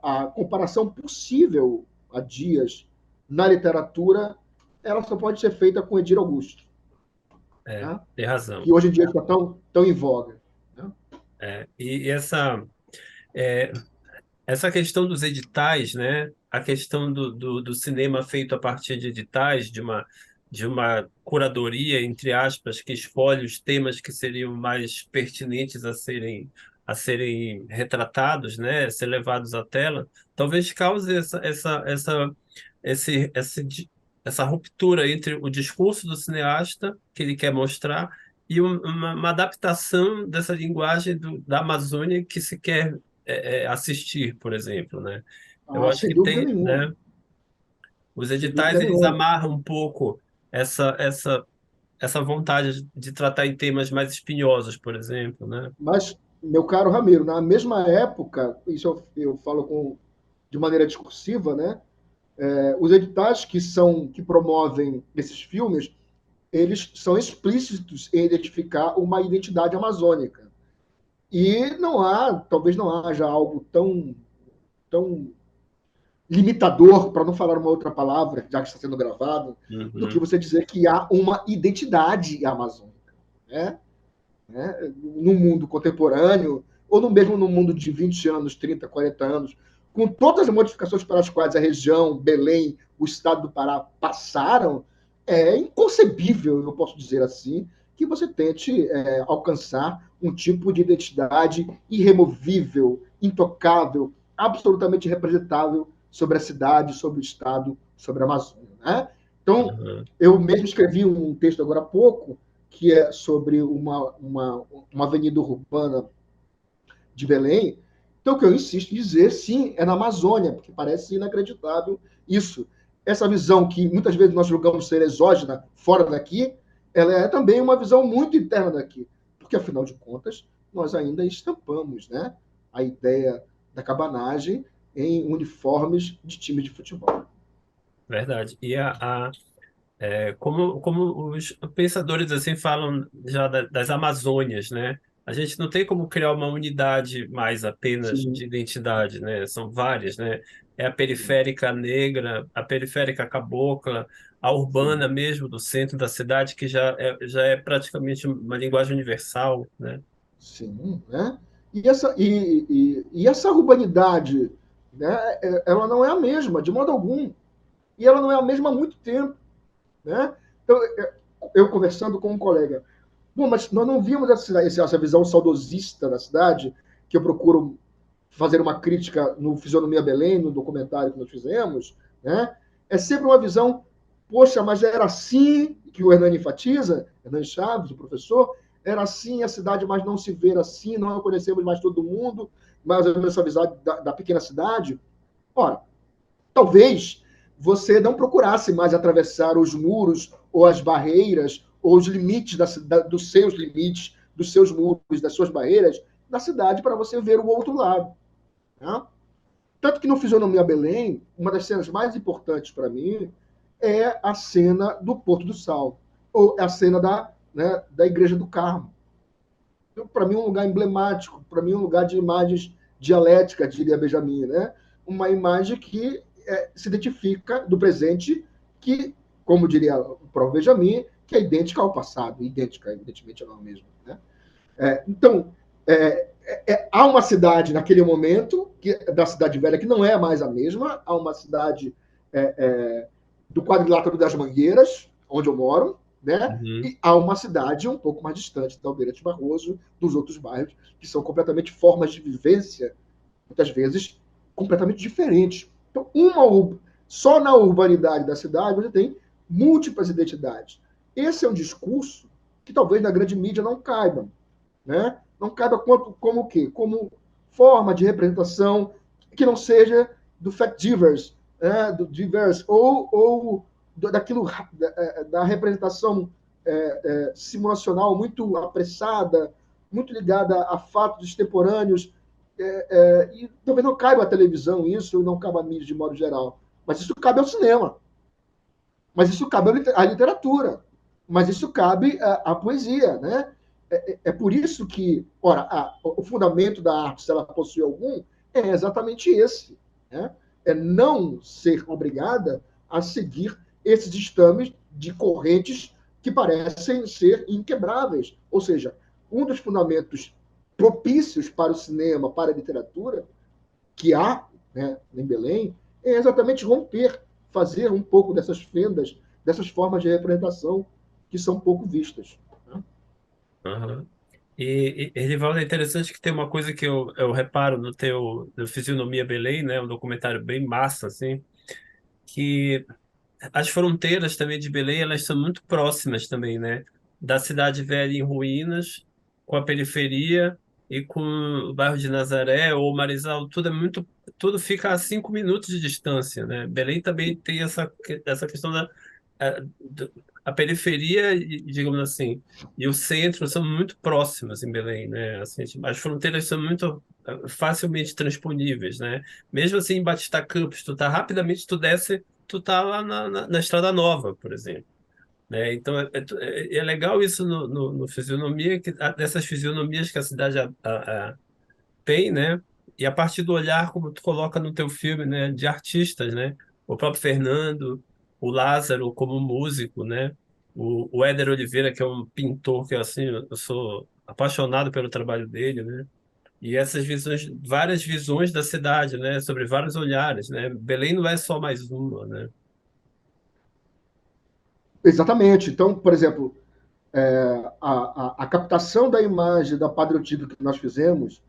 a comparação possível a Dias na literatura ela só pode ser feita com Edir Augusto, né? Tem razão. Que hoje em dia está tão em voga. Né? E é, essa questão dos editais, né? A questão do cinema feito a partir de editais, de uma curadoria, entre aspas, que escolhe os temas que seriam mais pertinentes a serem retratados, né? Ser levados à tela, talvez cause essa ruptura entre o discurso do cineasta, que ele quer mostrar, e uma adaptação dessa linguagem da Amazônia que se quer assistir, por exemplo, né? Eu Ah, acho sem que dúvida tem, nenhuma. né? Os Sem editais dúvida eles nenhuma. amarram um pouco essa essa essa vontade de tratar em temas mais espinhosos, por exemplo, né? Mas, meu caro Ramiro, na mesma época, isso eu falo de maneira discursiva, né? Os editais que promovem esses filmes, eles são explícitos em identificar uma identidade amazônica. E não há, talvez não haja algo tão limitador, para não falar uma outra palavra, já que está sendo gravado, do que Uhum. você dizer que há uma identidade amazônica. Né? No mundo contemporâneo, ou mesmo no mundo de 20 anos, 30, 40 anos, com todas as modificações pelas quais a região, Belém, o estado do Pará passaram, é inconcebível, eu posso dizer assim, que você tente alcançar um tipo de identidade irremovível, intocável, absolutamente representável sobre a cidade, sobre o estado, sobre a Amazônia. Né? Então, Uhum. eu mesmo escrevi um texto agora há pouco, que é sobre uma avenida urbana de Belém. Então, o que eu insisto em dizer, sim, é na Amazônia, porque parece inacreditável isso. Essa visão que muitas vezes nós julgamos ser exógena, fora daqui, ela é também uma visão muito interna daqui, porque, afinal de contas, nós ainda estampamos, né, a ideia da cabanagem em uniformes de time de futebol. Verdade. Como os pensadores assim falam já das Amazônias, né? A gente não tem como criar uma unidade mais apenas Sim, de identidade, né? São várias, né? É a sim, periférica negra, a periférica cabocla, a urbana sim. mesmo do centro da cidade, que já é praticamente uma linguagem universal, né? Sim, né? E essa urbanidade, né, ela não é a mesma, de modo algum. E ela não é a mesma há muito tempo. Né? Então, eu conversando com um colega, bom, mas nós não vimos essa visão saudosista da cidade, que eu procuro fazer uma crítica no Fisionomia Belém, no documentário que nós fizemos, né? É sempre uma visão, poxa, mas era assim que o Hernani enfatiza, Hernani Chaves, o professor, era assim a cidade, mas não se vê assim, não conhecemos mais todo mundo, mas essa visão da pequena cidade. Ora, talvez você não procurasse mais atravessar os muros ou as barreiras ou os limites dos seus limites dos seus muros, das suas barreiras, da cidade para você ver o outro lado. Né? Tanto que no Fisionomia Belém, uma das cenas mais importantes para mim é a cena do Porto do Sal, ou a cena da Igreja do Carmo. Então, para mim, um lugar emblemático, para mim, um lugar de imagens dialéticas, diria Benjamin, né? Uma imagem que se identifica do presente, que, como diria o próprio Benjamin, que é idêntica ao passado, idêntica, evidentemente, a nós mesmos. Né? Então, há uma cidade naquele momento, da Cidade Velha, que não é mais a mesma, há uma cidade do quadrilátero das Mangueiras, onde eu moro, né? Uhum. E há uma cidade um pouco mais distante da Aldeira de Barroso, dos outros bairros, que são completamente formas de vivência, muitas vezes completamente diferentes. Então, só na urbanidade da cidade você tem múltiplas identidades. Esse é um discurso que talvez na grande mídia não caiba, né? Não caiba como o quê? Como forma de representação que não seja do fact diverse, né? Do diverse, ou daquilo da representação simulacional muito apressada, muito ligada a fatos extemporâneos, e talvez não caiba à televisão isso, não caiba à mídia de modo geral, mas isso cabe ao cinema, mas isso cabe à literatura, mas isso cabe à poesia, né? Por isso que, ora, o fundamento da arte, se ela possui algum, é exatamente esse, né? É não ser obrigada a seguir esses estames de correntes que parecem ser inquebráveis. Ou seja, um dos fundamentos propícios para o cinema, para a literatura, que há, né, em Belém, é exatamente romper, fazer um pouco dessas fendas, dessas formas de representação que são pouco vistas. Né? Uhum. Edivaldo, é interessante que tem uma coisa que eu reparo no Fisionomia Belém, né? Um documentário bem massa, assim, que as fronteiras também de Belém, elas são muito próximas também, né? Da cidade velha em ruínas, com a periferia e com o bairro de Nazaré ou Marisa, tudo fica a 5 minutos de distância, né? Belém também tem essa questão a periferia, digamos assim, e o centro são muito próximos em Belém, né? Assim, as fronteiras são muito facilmente transponíveis, né? Mesmo assim, em Batista Campos, rapidamente tu desce, tu tá lá na Estrada Nova, por exemplo. Né? Então é legal isso no fisionomia, dessas fisionomias que a cidade tem, né? E a partir do olhar, como tu coloca no teu filme, né? De artistas, né? O próprio Fernando, o Lázaro como músico, né? O Éder Oliveira, que é um pintor que assim, eu sou apaixonado pelo trabalho dele, né? E essas visões, várias visões da cidade, né? Sobre vários olhares, né? Belém não é só mais uma, né? Exatamente. Então, por exemplo, a captação da imagem da Padre Otílio que nós fizemos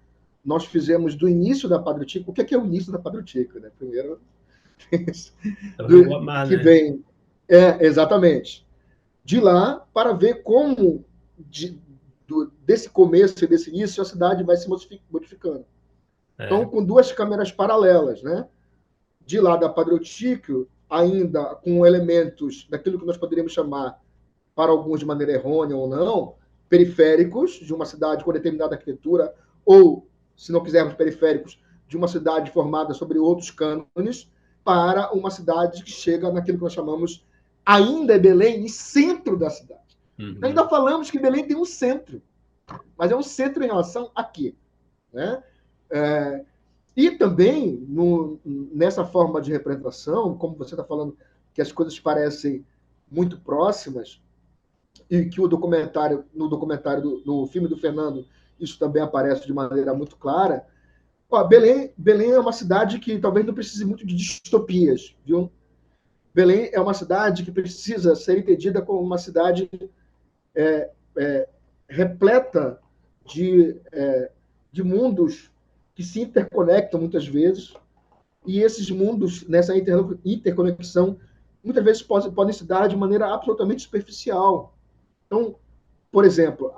do início da Padre Otílio. O que é o início da Padre Otílio? Né? Primeiro, É o Rio Amar, que né? vem. Exatamente. De lá para ver como, desse começo e desse início, a cidade vai se modificando. Então, É. com duas câmeras paralelas, né? De lá da Padre Otílio, ainda com elementos daquilo que nós poderíamos chamar, para alguns de maneira errônea ou não, periféricos de uma cidade com determinada arquitetura, ou, se não quisermos periféricos, de uma cidade formada sobre outros cânones, para uma cidade que chega naquilo que nós chamamos ainda é Belém, e centro da cidade. Uhum. Ainda falamos que Belém tem um centro, mas é um centro em relação a quê? Né? E também, nessa forma de representação, como você está falando, que as coisas parecem muito próximas, e que no documentário, no filme do Fernando, isso também aparece de maneira muito clara. Belém é uma cidade que talvez não precise muito de distopias, viu? Belém é uma cidade que precisa ser entendida como uma cidade é, é, repleta de mundos que se interconectam muitas vezes, e esses mundos, nessa interconexão, muitas vezes podem se dar de maneira absolutamente superficial. Então, por exemplo,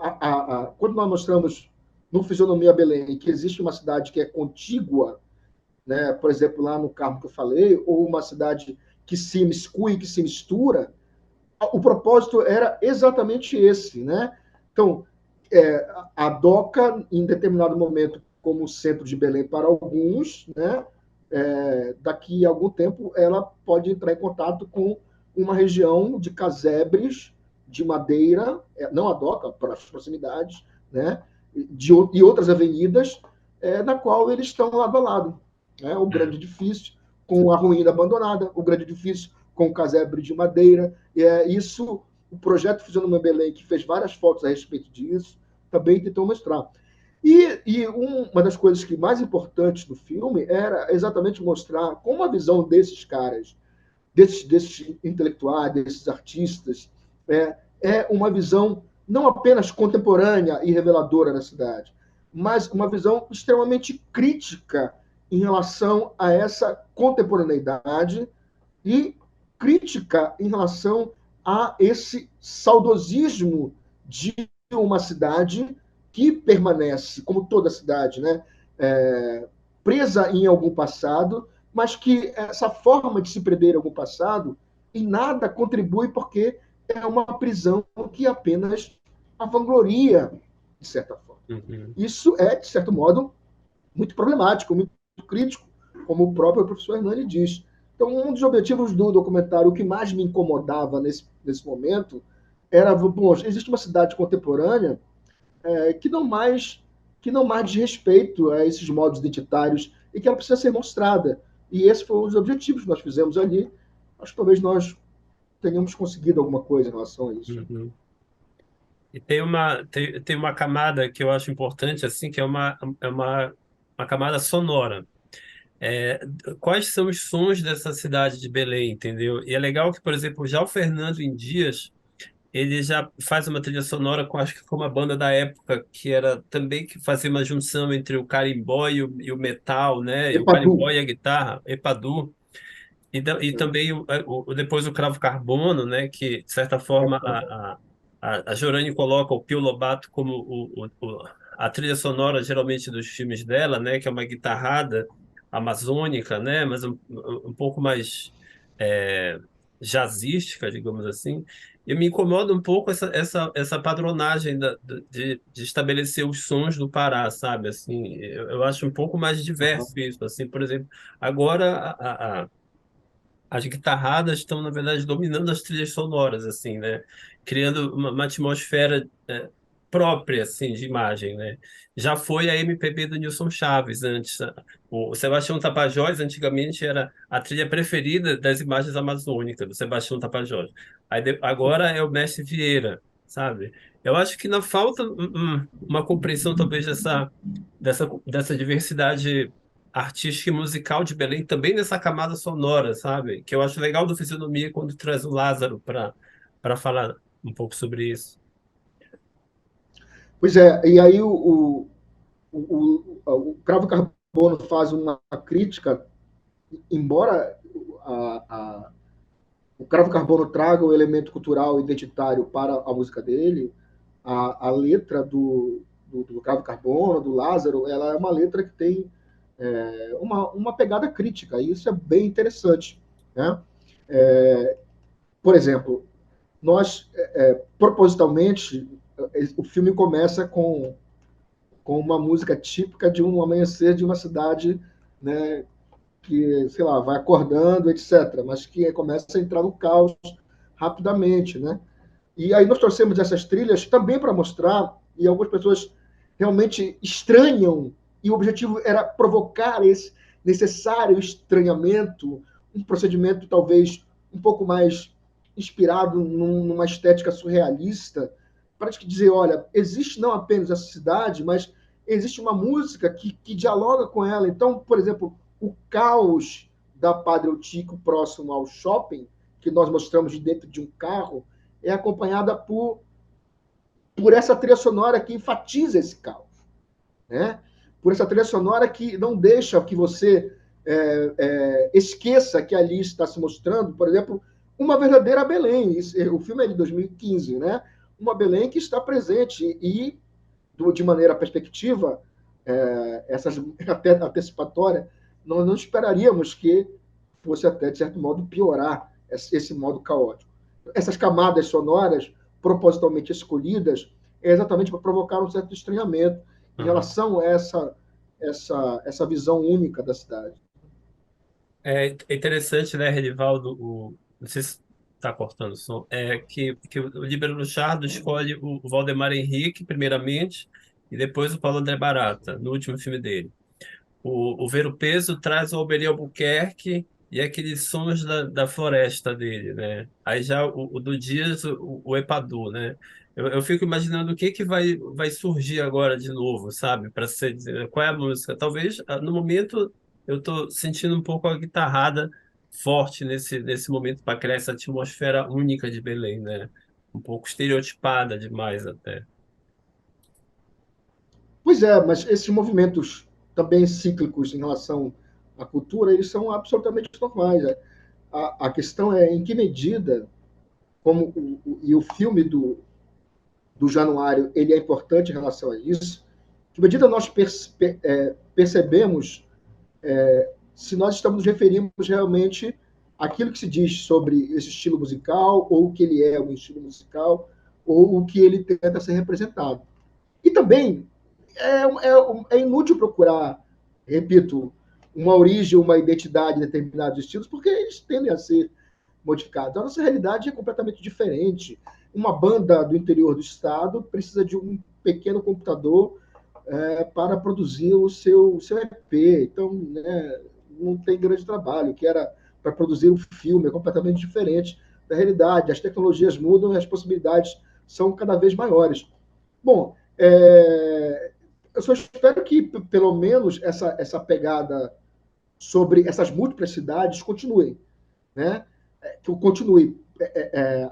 quando nós mostramos no Fisionomia Belém que existe uma cidade que é contígua, né, por exemplo, lá no Carmo que eu falei, ou uma cidade que se miscui, que se mistura, o propósito era exatamente esse. Né? Então, a DOCA, em determinado momento, como centro de Belém para alguns, né? Daqui a algum tempo, ela pode entrar em contato com uma região de casebres, de madeira, não a DOCA, para as proximidades, né? E outras avenidas, na qual eles estão lado a lado. Né? O grande edifício com a ruína abandonada, o grande edifício com o casebre de madeira. Isso, o projeto Fisionomia Belém, que fez várias fotos a respeito disso, também tentou mostrar. Uma das coisas que mais importantes do filme era exatamente mostrar como a visão desses caras, desses intelectuais, desses artistas, uma visão não apenas contemporânea e reveladora da cidade, mas uma visão extremamente crítica em relação a essa contemporaneidade e crítica em relação a esse saudosismo de uma cidade que permanece, como toda cidade, né, presa em algum passado, mas que essa forma de se prender em algum passado em nada contribui porque é uma prisão que apenas a vangloria, de certa forma. Uhum. Isso é, de certo modo, muito problemático, muito crítico, como o próprio professor Hernani diz. Então, um dos objetivos do documentário, o que mais me incomodava nesse momento, era, bom, existe uma cidade contemporânea que não mais diz respeito a esses modos identitários e que ela precisa ser mostrada. E esse foi um dos objetivos que nós fizemos ali. Acho que talvez nós tenhamos conseguido alguma coisa em relação a isso. Uhum. E tem uma camada que eu acho importante, assim, que uma camada sonora. É, quais são os sons dessa cidade de Belém, entendeu? E é legal que, por exemplo, já o Fernando em Dias, ele já faz uma trilha sonora com, acho que com uma banda da época, que era também que fazia uma junção entre o carimbó e o metal, né? E o Epadu. carimbó e a guitarra, Epadu. E também depois o Cravo Carbono, né? Que, de certa forma, a Jorane coloca o Pio Lobato como a trilha sonora, geralmente, dos filmes dela, né? Que é uma guitarrada amazônica, né? Mas um pouco mais é, jazzística, digamos assim. E me incomoda um pouco essa padronagem de estabelecer os sons do Pará, sabe? Assim, eu acho um pouco mais diverso isso. Assim, por exemplo, agora as guitarradas estão, na verdade, dominando as trilhas sonoras, assim, né? Criando uma atmosfera própria, assim, de imagem, né? Já foi a MPB do Nilson Chaves antes. O Sebastião Tapajós, antigamente, era a trilha preferida das imagens amazônicas, do Sebastião Tapajós. Agora é o Mestre Vieira, sabe? Eu acho que ainda falta uma compreensão, talvez, dessa diversidade artística e musical de Belém, também nessa camada sonora, sabe? Que eu acho legal do Fisionomia quando traz o Lázaro para falar um pouco sobre isso. Pois é, e aí o Cravo Carbono faz uma crítica, embora o Cravo Carbono traga o elemento cultural identitário para a música dele, a letra do Cravo Carbono, do Lázaro, ela é uma letra que tem uma pegada crítica, e isso é bem interessante. Né? Por exemplo, nós, propositalmente, o filme começa com uma música típica de um amanhecer de uma cidade, né, que, sei lá, vai acordando, etc., mas que começa a entrar no caos rapidamente, né? E aí nós trouxemos essas trilhas também para mostrar, e algumas pessoas realmente estranham, e o objetivo era provocar esse necessário estranhamento, um procedimento talvez um pouco mais inspirado numa estética surrealista, para dizer, olha, existe não apenas essa cidade, mas existe uma música que dialoga com ela. Então, por exemplo, o caos da Padre Outico próximo ao shopping, que nós mostramos de dentro de um carro, é acompanhada por essa trilha sonora que enfatiza esse caos. Né? Por essa trilha sonora que não deixa que você esqueça que ali está se mostrando, por exemplo, uma verdadeira Belém. O filme é de 2015, né? Uma Belém que está presente e, de maneira perspectiva, até antecipatória, nós não esperaríamos que fosse até, de certo modo, piorar esse modo caótico. Essas camadas sonoras, propositalmente escolhidas, é exatamente para provocar um certo estranhamento em Aham. relação a essa visão única da cidade. É interessante, né, Redivaldo, não sei se está cortando o som, que o Líbero Luchardo escolhe o Valdemar Henrique, primeiramente, e depois o Paulo André Barata, no último filme dele. O Ver o Peso traz o Alberi Albuquerque e aqueles sons da floresta dele, né? Aí já o do Dias, o Epadú, né? Eu fico imaginando o que que vai surgir agora de novo, sabe? Para ser, qual é a música? Talvez, no momento, eu estou sentindo um pouco a guitarrada forte nesse momento para criar essa atmosfera única de Belém, né? Um pouco estereotipada demais até. Pois é, mas esses movimentos também cíclicos em relação à cultura, eles são absolutamente normais. Né? A questão é em que medida, como e o filme do Januário ele é importante em relação a isso, que medida nós percebemos se nós estamos nos referindo realmente àquilo que se diz sobre esse estilo musical, ou o que ele é um estilo musical, ou o que ele tenta ser representado. E também é inútil procurar, repito, uma origem, uma identidade de determinados estilos, porque eles tendem a ser modificados. A nossa realidade é completamente diferente. Uma banda do interior do estado precisa de um pequeno computador para produzir o seu EP. Então, né, não tem grande trabalho, que era para produzir um filme, é completamente diferente da realidade. As tecnologias mudam e as possibilidades são cada vez maiores. Bom, eu só espero que, pelo menos, essa pegada sobre essas múltiplas cidades continue, né? Que continue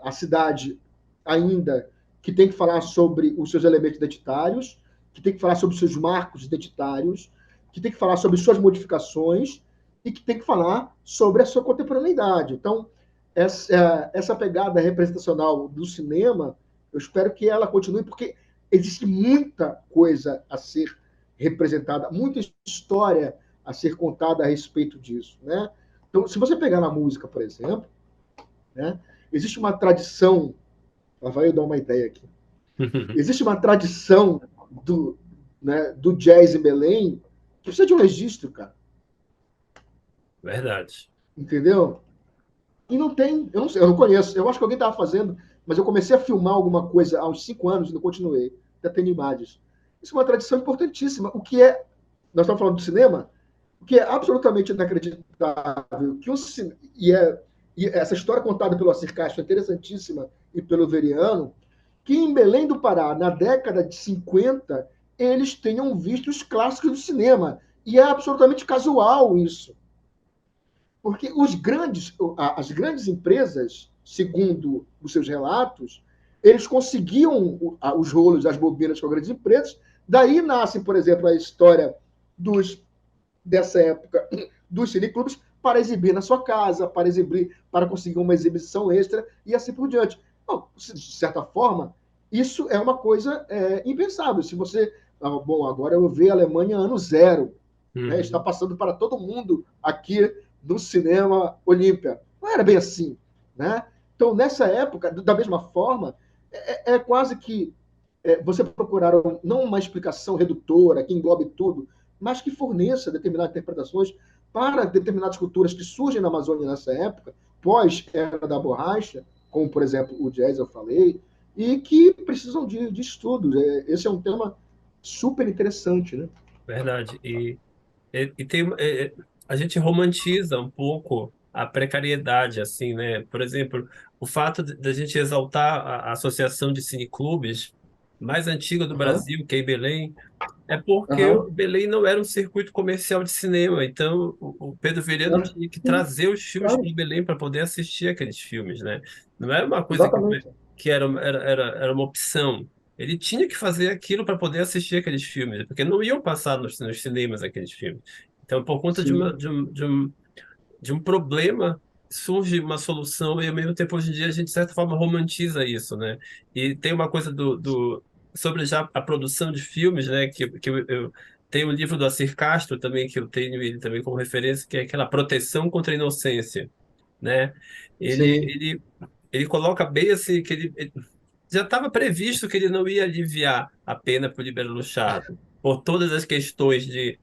a cidade ainda que tem que falar sobre os seus elementos identitários, que tem que falar sobre os seus marcos identitários, que tem que falar sobre suas modificações e que tem que falar sobre a sua contemporaneidade. Então, essa pegada representacional do cinema, eu espero que ela continue, porque existe muita coisa a ser representada, muita história a ser contada a respeito disso, né? Então, se você pegar na música, por exemplo, né, existe uma tradição, lá vai eu dar uma ideia aqui, existe uma tradição do jazz em Belém que precisa de um registro, cara, Verdade. entendeu? E não tem, eu não sei, eu não conheço, eu acho que alguém estava fazendo, mas eu comecei a filmar alguma coisa há uns 5 anos e não continuei, até tem imagens. Isso é uma tradição importantíssima, nós estamos falando do cinema, o que é absolutamente inacreditável, e essa história contada pelo Assir Castro é interessantíssima e pelo Veriano, que em Belém do Pará, na década de 50, eles tenham visto os clássicos do cinema. E é absolutamente casual isso. Porque as grandes empresas, segundo os seus relatos, eles conseguiam os rolos, as bobinas com as grandes empresas. Daí nasce, por exemplo, a história dessa época dos cineclubes para exibir na sua casa, para conseguir uma exibição extra e assim por diante. Bom, de certa forma, isso é uma coisa impensável. Se você. Bom, agora eu vejo a Alemanha ano zero. Né, está Uhum. passando para todo mundo aqui no cinema Olímpia. Não era bem assim. Né? Então, nessa época, da mesma forma, quase que você procurar não uma explicação redutora que englobe tudo, mas que forneça determinadas interpretações para determinadas culturas que surgem na Amazônia nessa época, pós-era da borracha, como, por exemplo, o jazz, eu falei, e que precisam de estudos. Esse é um tema super interessante, né? Verdade. E tem, a gente romantiza um pouco a precariedade, assim, né? Por exemplo, o fato da gente exaltar a Associação de Cineclubes mais antiga do Aham, Brasil, que é em Belém, é porque aham. Belém não era um circuito comercial de cinema. Então, o Pedro Vilhena Né? tinha que Sim, trazer os filmes claro, para Belém para poder assistir aqueles filmes, né? Não era uma coisa exatamente. que era uma opção. Ele tinha que fazer aquilo para poder assistir aqueles filmes, porque não iam passar nos cinemas aqueles filmes. Então, por conta Sim, de um problema, surge uma solução e, ao mesmo tempo, hoje em dia, a gente, de certa forma, romantiza isso, né? E tem uma coisa sobre já a produção de filmes, né? Que eu tenho um livro do Assir Castro também, que eu tenho ele também como referência, que é aquela proteção contra a inocência, né? Ele, sim, ele, ele coloca bem assim, que já estava previsto que ele não ia aliviar a pena para o Libero Luchardo, por todas as questões de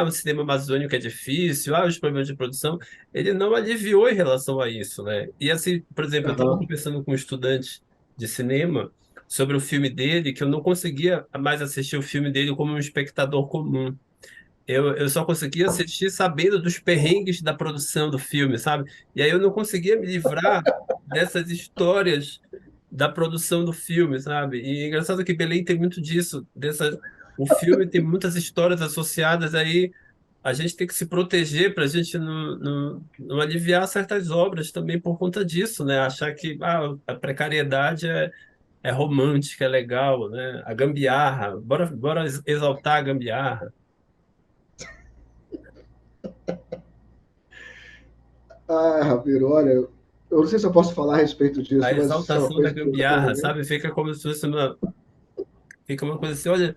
o cinema amazônico é difícil, os problemas de produção, ele não aliviou em relação a isso, né? E assim, por exemplo, eu estava Aham. conversando com estudantes de cinema sobre o filme dele, que eu não conseguia mais assistir o filme dele como um espectador comum. Eu só conseguia assistir sabendo dos perrengues da produção do filme, sabe? E aí eu não conseguia me livrar dessas histórias da produção do filme, sabe? E é engraçado que Belém tem muito disso, o filme tem muitas histórias associadas aí, a gente tem que se proteger para a gente não aliviar certas obras também por conta disso, né? Achar que a precariedade é romântica, é legal, né? A gambiarra, bora exaltar a gambiarra. Ramiro, olha, eu não sei se eu posso falar a respeito A disso, mas isso é uma exaltação da coisa que eu já gambiarra, convivi. sabe? Fica uma coisa assim, olha,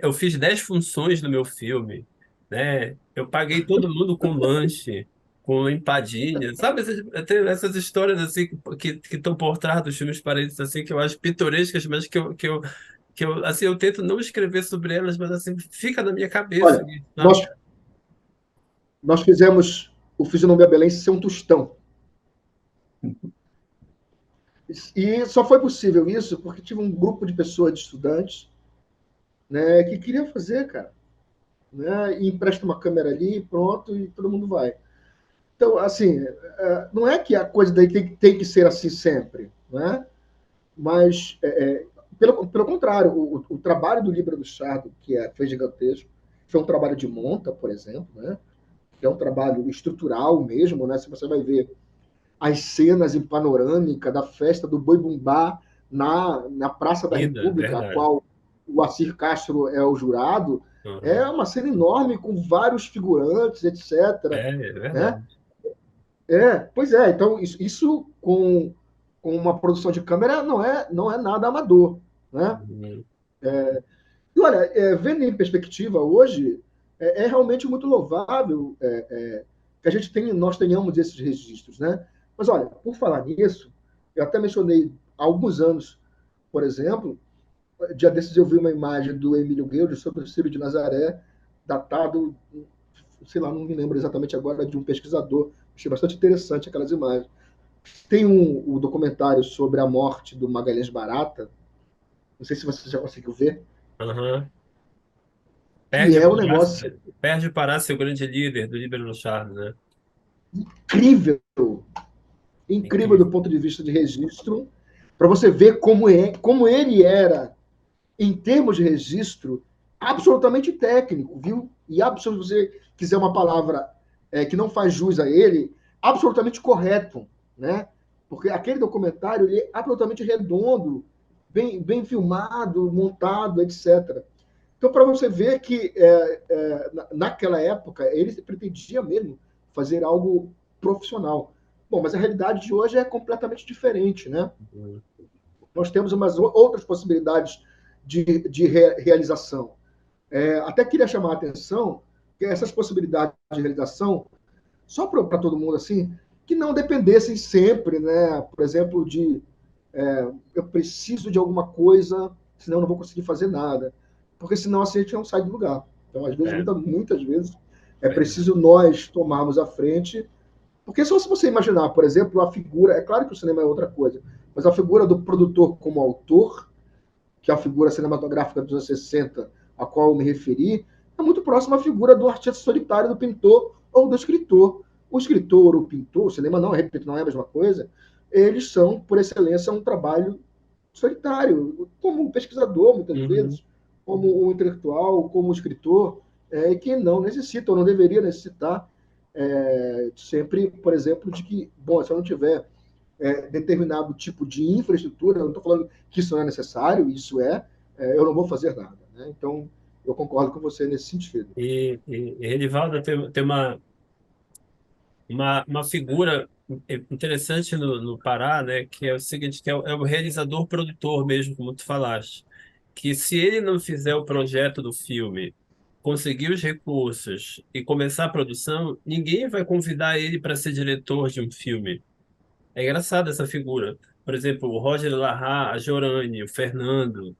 eu fiz 10 funções no meu filme, né? Eu paguei todo mundo com lanche, com empadinha, sabe? Tem essas histórias assim que estão por trás dos filmes parecidos assim que eu acho pitorescas, mas assim eu tento não escrever sobre elas, mas assim fica na minha cabeça, Olha, sabe? nós fizemos o Fisionomia Belém ser um tostão. E só foi possível isso porque tive um grupo de pessoas, de estudantes, né, que queria fazer, cara. Né, e empresta uma câmera ali, pronto, e todo mundo vai. Então, assim, não é que a coisa daí tem que ser assim sempre, né? Mas, pelo contrário, o trabalho do Libra do Chardo, foi gigantesco, foi um trabalho de monta, por exemplo, né? Que é um trabalho estrutural mesmo, né? Se você vai ver as cenas em panorâmica da festa do Boi Bumbá na Praça da Ida, República, a verdade. qual o Assir Castro é o jurado, é Uhum. uma cena enorme com vários figurantes, etc. É Né? verdade. Pois é, então isso com uma produção de câmera não é nada amador. Né? Uhum. E olha, vendo em perspectiva hoje, é realmente muito louvável que nós tenhamos esses registros. Né? Mas olha, por falar nisso, eu até mencionei há alguns anos, por exemplo, dia desses eu vi uma imagem do Emílio Guedes sobre o Círio de Nazaré, datado, sei lá, não me lembro exatamente agora, de um pesquisador. Achei bastante interessante aquelas imagens. Tem um documentário sobre a morte do Magalhães Barata, não sei se você já conseguiu ver, Uhum. que Perde o é um Pará, negócio perde o Pará, seu grande líder do Líbero Luchardo, né? incrível, incrível do Incrível. ponto de vista de registro, para você ver como ele era, em termos de registro, absolutamente técnico, viu? E se você quiser uma palavra que não faz jus a ele, absolutamente correto, né? Porque aquele documentário ele é absolutamente redondo, bem filmado, montado, etc. Então, para você ver que naquela época ele pretendia mesmo fazer algo profissional. Bom, mas a realidade de hoje é completamente diferente, né? Uhum. Nós temos umas outras possibilidades de realização. Até queria chamar a atenção que essas possibilidades de realização, só para todo mundo assim, que não dependessem sempre, né? Por exemplo, eu preciso de alguma coisa, senão eu não vou conseguir fazer nada. Porque senão assim, a gente não sai do lugar. Então, às vezes, É, muitas vezes, é verdade. preciso nós tomarmos a frente. Porque só se você imaginar, por exemplo, a figura, é claro que o cinema é outra coisa, mas a figura do produtor como autor, que é a figura cinematográfica dos anos 60, a qual eu me referi, é muito próxima à figura do artista solitário, do pintor ou do escritor. O escritor, o pintor, o cinema não, repito, não é a mesma coisa, eles são, por excelência, um trabalho solitário, como um pesquisador, muitas Uhum. vezes, como um intelectual, como um escritor, que não necessita ou não deveria necessitar sempre, por exemplo, de que, bom, se eu não tiver determinado tipo de infraestrutura, eu não estou falando que isso não é necessário, eu não vou fazer nada. Né? Então, eu concordo com você nesse sentido. E Renivaldo tem uma figura interessante no Pará, né, que é o seguinte, que é o realizador produtor mesmo, como tu falaste, que se ele não fizer o projeto do filme, conseguir os recursos e começar a produção, ninguém vai convidar ele para ser diretor de um filme. É engraçado essa figura. por exemplo, o Roger Larra, a Jorane, o Fernando,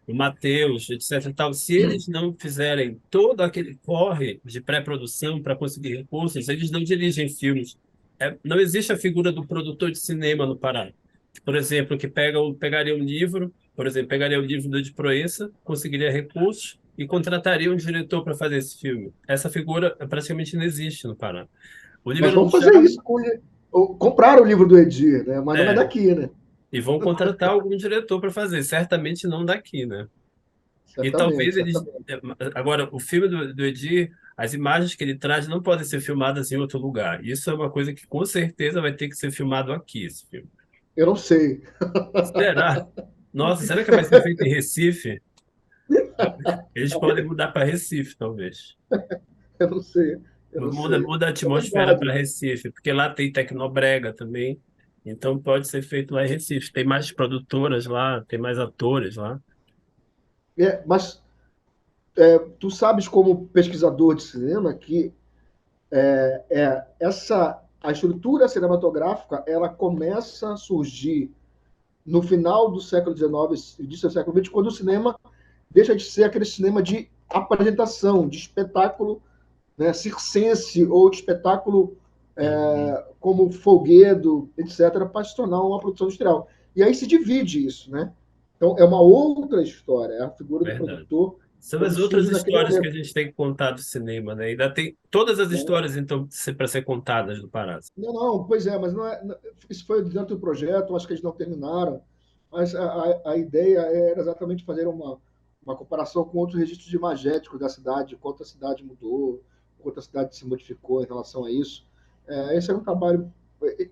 o Matheus, etc. e tal, se eles não fizerem todo aquele corre de pré-produção para conseguir recursos, eles não dirigem filmes. Não existe a figura do produtor de cinema no Pará. Por exemplo, que pegaria um livro, por exemplo, pegaria o livro do de Proença, conseguiria recursos e contrataria um diretor para fazer esse filme. Essa figura praticamente não existe no Pará. O Mas Líbero vamos fazer Chave isso com comprar o livro do Edir, né? Mas não é é, daqui, né? e vão contratar algum diretor para fazer, certamente não daqui, né? E Certamente, talvez eles. certamente. Agora, o filme do Edir, as imagens que ele traz não podem ser filmadas em outro lugar. Isso é uma coisa que com certeza vai ter que ser filmado aqui, esse filme. Eu não sei. Será? Nossa, será que vai ser feito em Recife? Eles podem mudar para Recife, talvez. Eu não sei. Eu não Muda, sei. muda a É atmosfera verdade. para Recife, porque lá tem Tecnobrega também. Então pode ser feito lá em Recife. Tem mais produtoras lá, tem mais atores lá. Mas tu sabes, como pesquisador de cinema, que a estrutura cinematográfica ela começa a surgir no final do século XIX, início do século XX, quando o cinema deixa de ser aquele cinema de apresentação, de espetáculo, né, circense ou de espetáculo Uhum. como Folguedo, etc., para se tornar uma produção industrial. E aí se divide isso, né? Então é uma outra história, é a figura do Verdade. produtor, São ele as outras surge naquele histórias que a momento. gente tem que contar do cinema, né? Ainda tem todas as Né? histórias, então, para ser contadas do Parás. Não, não, pois é, mas não é, isso foi dentro do projeto, acho que eles não terminaram, mas a ideia era exatamente fazer uma comparação com outros registros imagéticos da cidade, quanto a cidade mudou, quanto a cidade se modificou em relação a isso. Esse é um trabalho,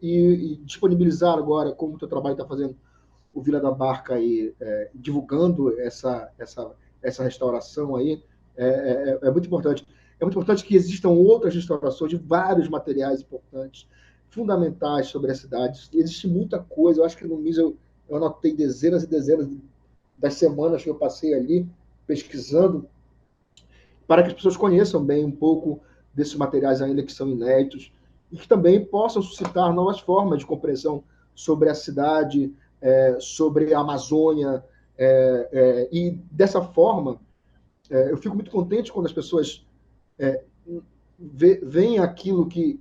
e disponibilizar agora, como o teu trabalho está fazendo, o Vila da Barca aí, divulgando essa restauração aí, é muito importante. É muito importante que existam outras restaurações de vários materiais importantes, fundamentais sobre a cidade. Existe muita coisa. Eu acho que no MIS eu anotei dezenas e dezenas das semanas que eu passei ali pesquisando para que as pessoas conheçam bem um pouco desses materiais ainda que são inéditos e que também possam suscitar novas formas de compreensão sobre a cidade, sobre a Amazônia, e dessa forma eu fico muito contente quando as pessoas veem aquilo que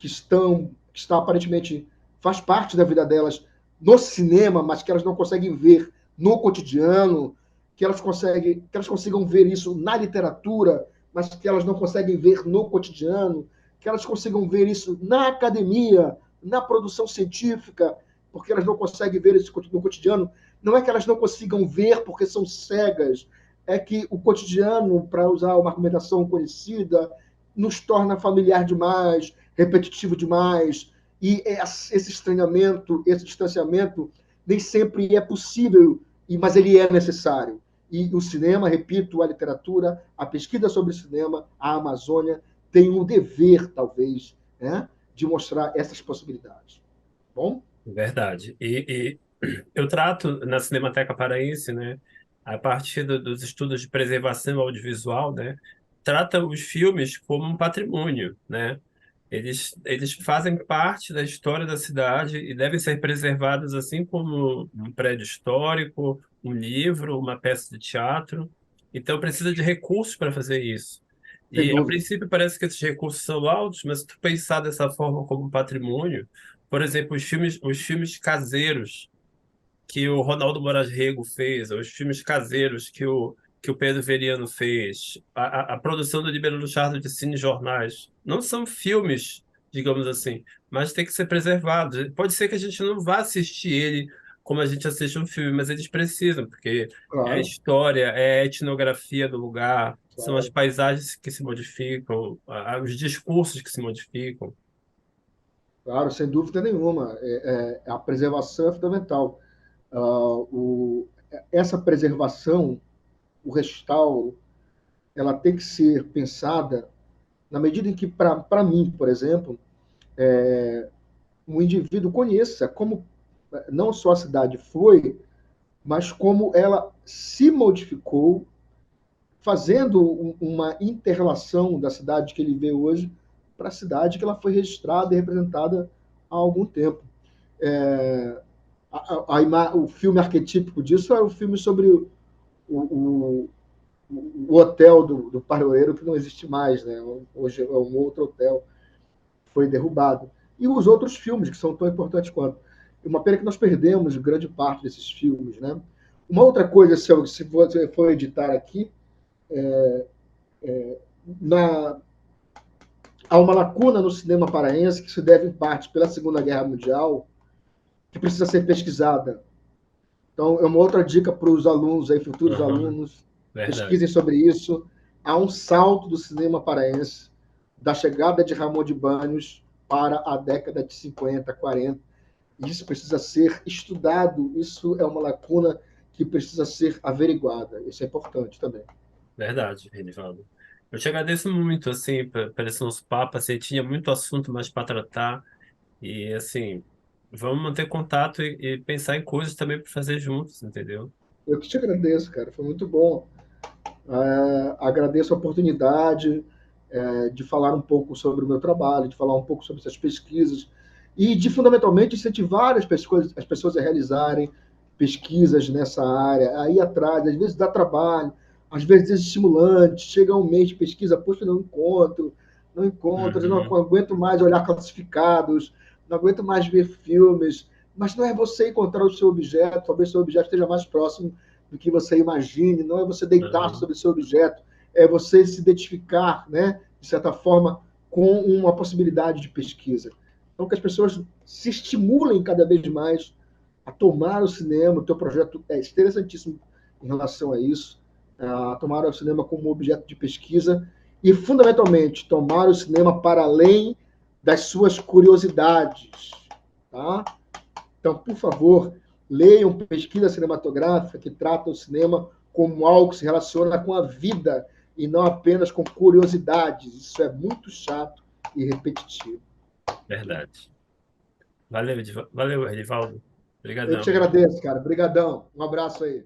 está aparentemente faz parte da vida delas no cinema, mas que elas não conseguem ver no cotidiano, que elas consigam ver isso na literatura, mas que elas não conseguem ver no cotidiano, que elas consigam ver isso na academia, na produção científica, porque elas não conseguem ver isso no cotidiano. Não é que elas não consigam ver porque são cegas, é que o cotidiano, para usar uma argumentação conhecida, nos torna familiar demais, repetitivo demais, e esse estranhamento, esse distanciamento, nem sempre é possível, mas ele é necessário. E o cinema, repito, a literatura, a pesquisa sobre o cinema, a Amazônia, tem um dever, talvez, né, de mostrar essas possibilidades. Bom? Verdade. E eu trato na Cinemateca Paraense, né, a partir dos estudos de preservação audiovisual, né, trata os filmes como um patrimônio, né? Eles fazem parte da história da cidade e devem ser preservados assim como um prédio histórico, um livro, uma peça de teatro. Então precisa de recursos para fazer isso. Sem E a dúvida. princípio parece que esses recursos são altos, mas se tu pensar dessa forma como um patrimônio, por exemplo, os filmes caseiros que o Ronaldo Moraz Rego fez, os filmes caseiros que o Pedro Veriano fez, a produção do Libero Luchardo de cinejornais, não são filmes, digamos assim, mas tem que ser preservados. Pode ser que a gente não vá assistir ele como a gente assiste um filme, mas eles precisam, porque é a Claro, história, é a etnografia do lugar, são as claro. paisagens que se modificam, os discursos que se modificam. Claro, sem dúvida nenhuma. A preservação é fundamental. Essa preservação, o restauro, ela tem que ser pensada na medida em que, para mim, por exemplo, um indivíduo conheça como não só a cidade foi, mas como ela se modificou, fazendo uma interrelação da cidade que ele vê hoje para a cidade que ela foi registrada e representada há algum tempo. O filme arquetípico disso é o filme sobre o, o hotel do padroeiro que não existe mais, né? Hoje é um outro hotel que foi derrubado. E os outros filmes que são tão importantes quanto. Uma pena que nós perdemos grande parte desses filmes, né? Uma outra coisa, se você for editar aqui, na, há uma lacuna no cinema paraense que se deve em parte pela Segunda Guerra Mundial, que precisa ser pesquisada. Então, é uma outra dica para os alunos, aí, futuros Aham, alunos, verdade. pesquisem sobre isso. Há um salto do cinema paraense, da chegada de Ramon de Banhos para a década de 50, 40. Isso precisa ser estudado, isso é uma lacuna que precisa ser averiguada. Isso é importante também. Verdade, Renivaldo. Eu te agradeço muito, assim, por esse nosso papo, assim, tinha muito assunto mais para tratar e, assim, vamos manter contato e pensar em coisas também para fazer juntos, entendeu? Eu que te agradeço, cara, foi muito bom. Agradeço a oportunidade de falar um pouco sobre o meu trabalho, de falar um pouco sobre essas pesquisas e de, fundamentalmente, incentivar as pessoas a realizarem pesquisas nessa área, a ir atrás, às vezes dá trabalho, às vezes é estimulante, chega um mês de pesquisa, poxa, não encontro, não Uhum, aguento mais olhar classificados, não aguento mais ver filmes, mas não é você encontrar o seu objeto, talvez o seu objeto esteja mais próximo do que você imagine, não é você deitar uhum, sobre o seu objeto, é você se identificar, né, de certa forma, com uma possibilidade de pesquisa. Então, que as pessoas se estimulem cada vez mais a tomar o cinema, o teu projeto é interessantíssimo em relação a isso, a tomar o cinema como objeto de pesquisa e, fundamentalmente, tomar o cinema para além das suas curiosidades, tá? Então, por favor, leiam pesquisa cinematográfica que trata o cinema como algo que se relaciona com a vida e não apenas com curiosidades. Isso é muito chato e repetitivo. verdade. Valeu, Renivaldo. Eu te Obrigadão, viu? agradeço, cara. Obrigadão. Um abraço aí.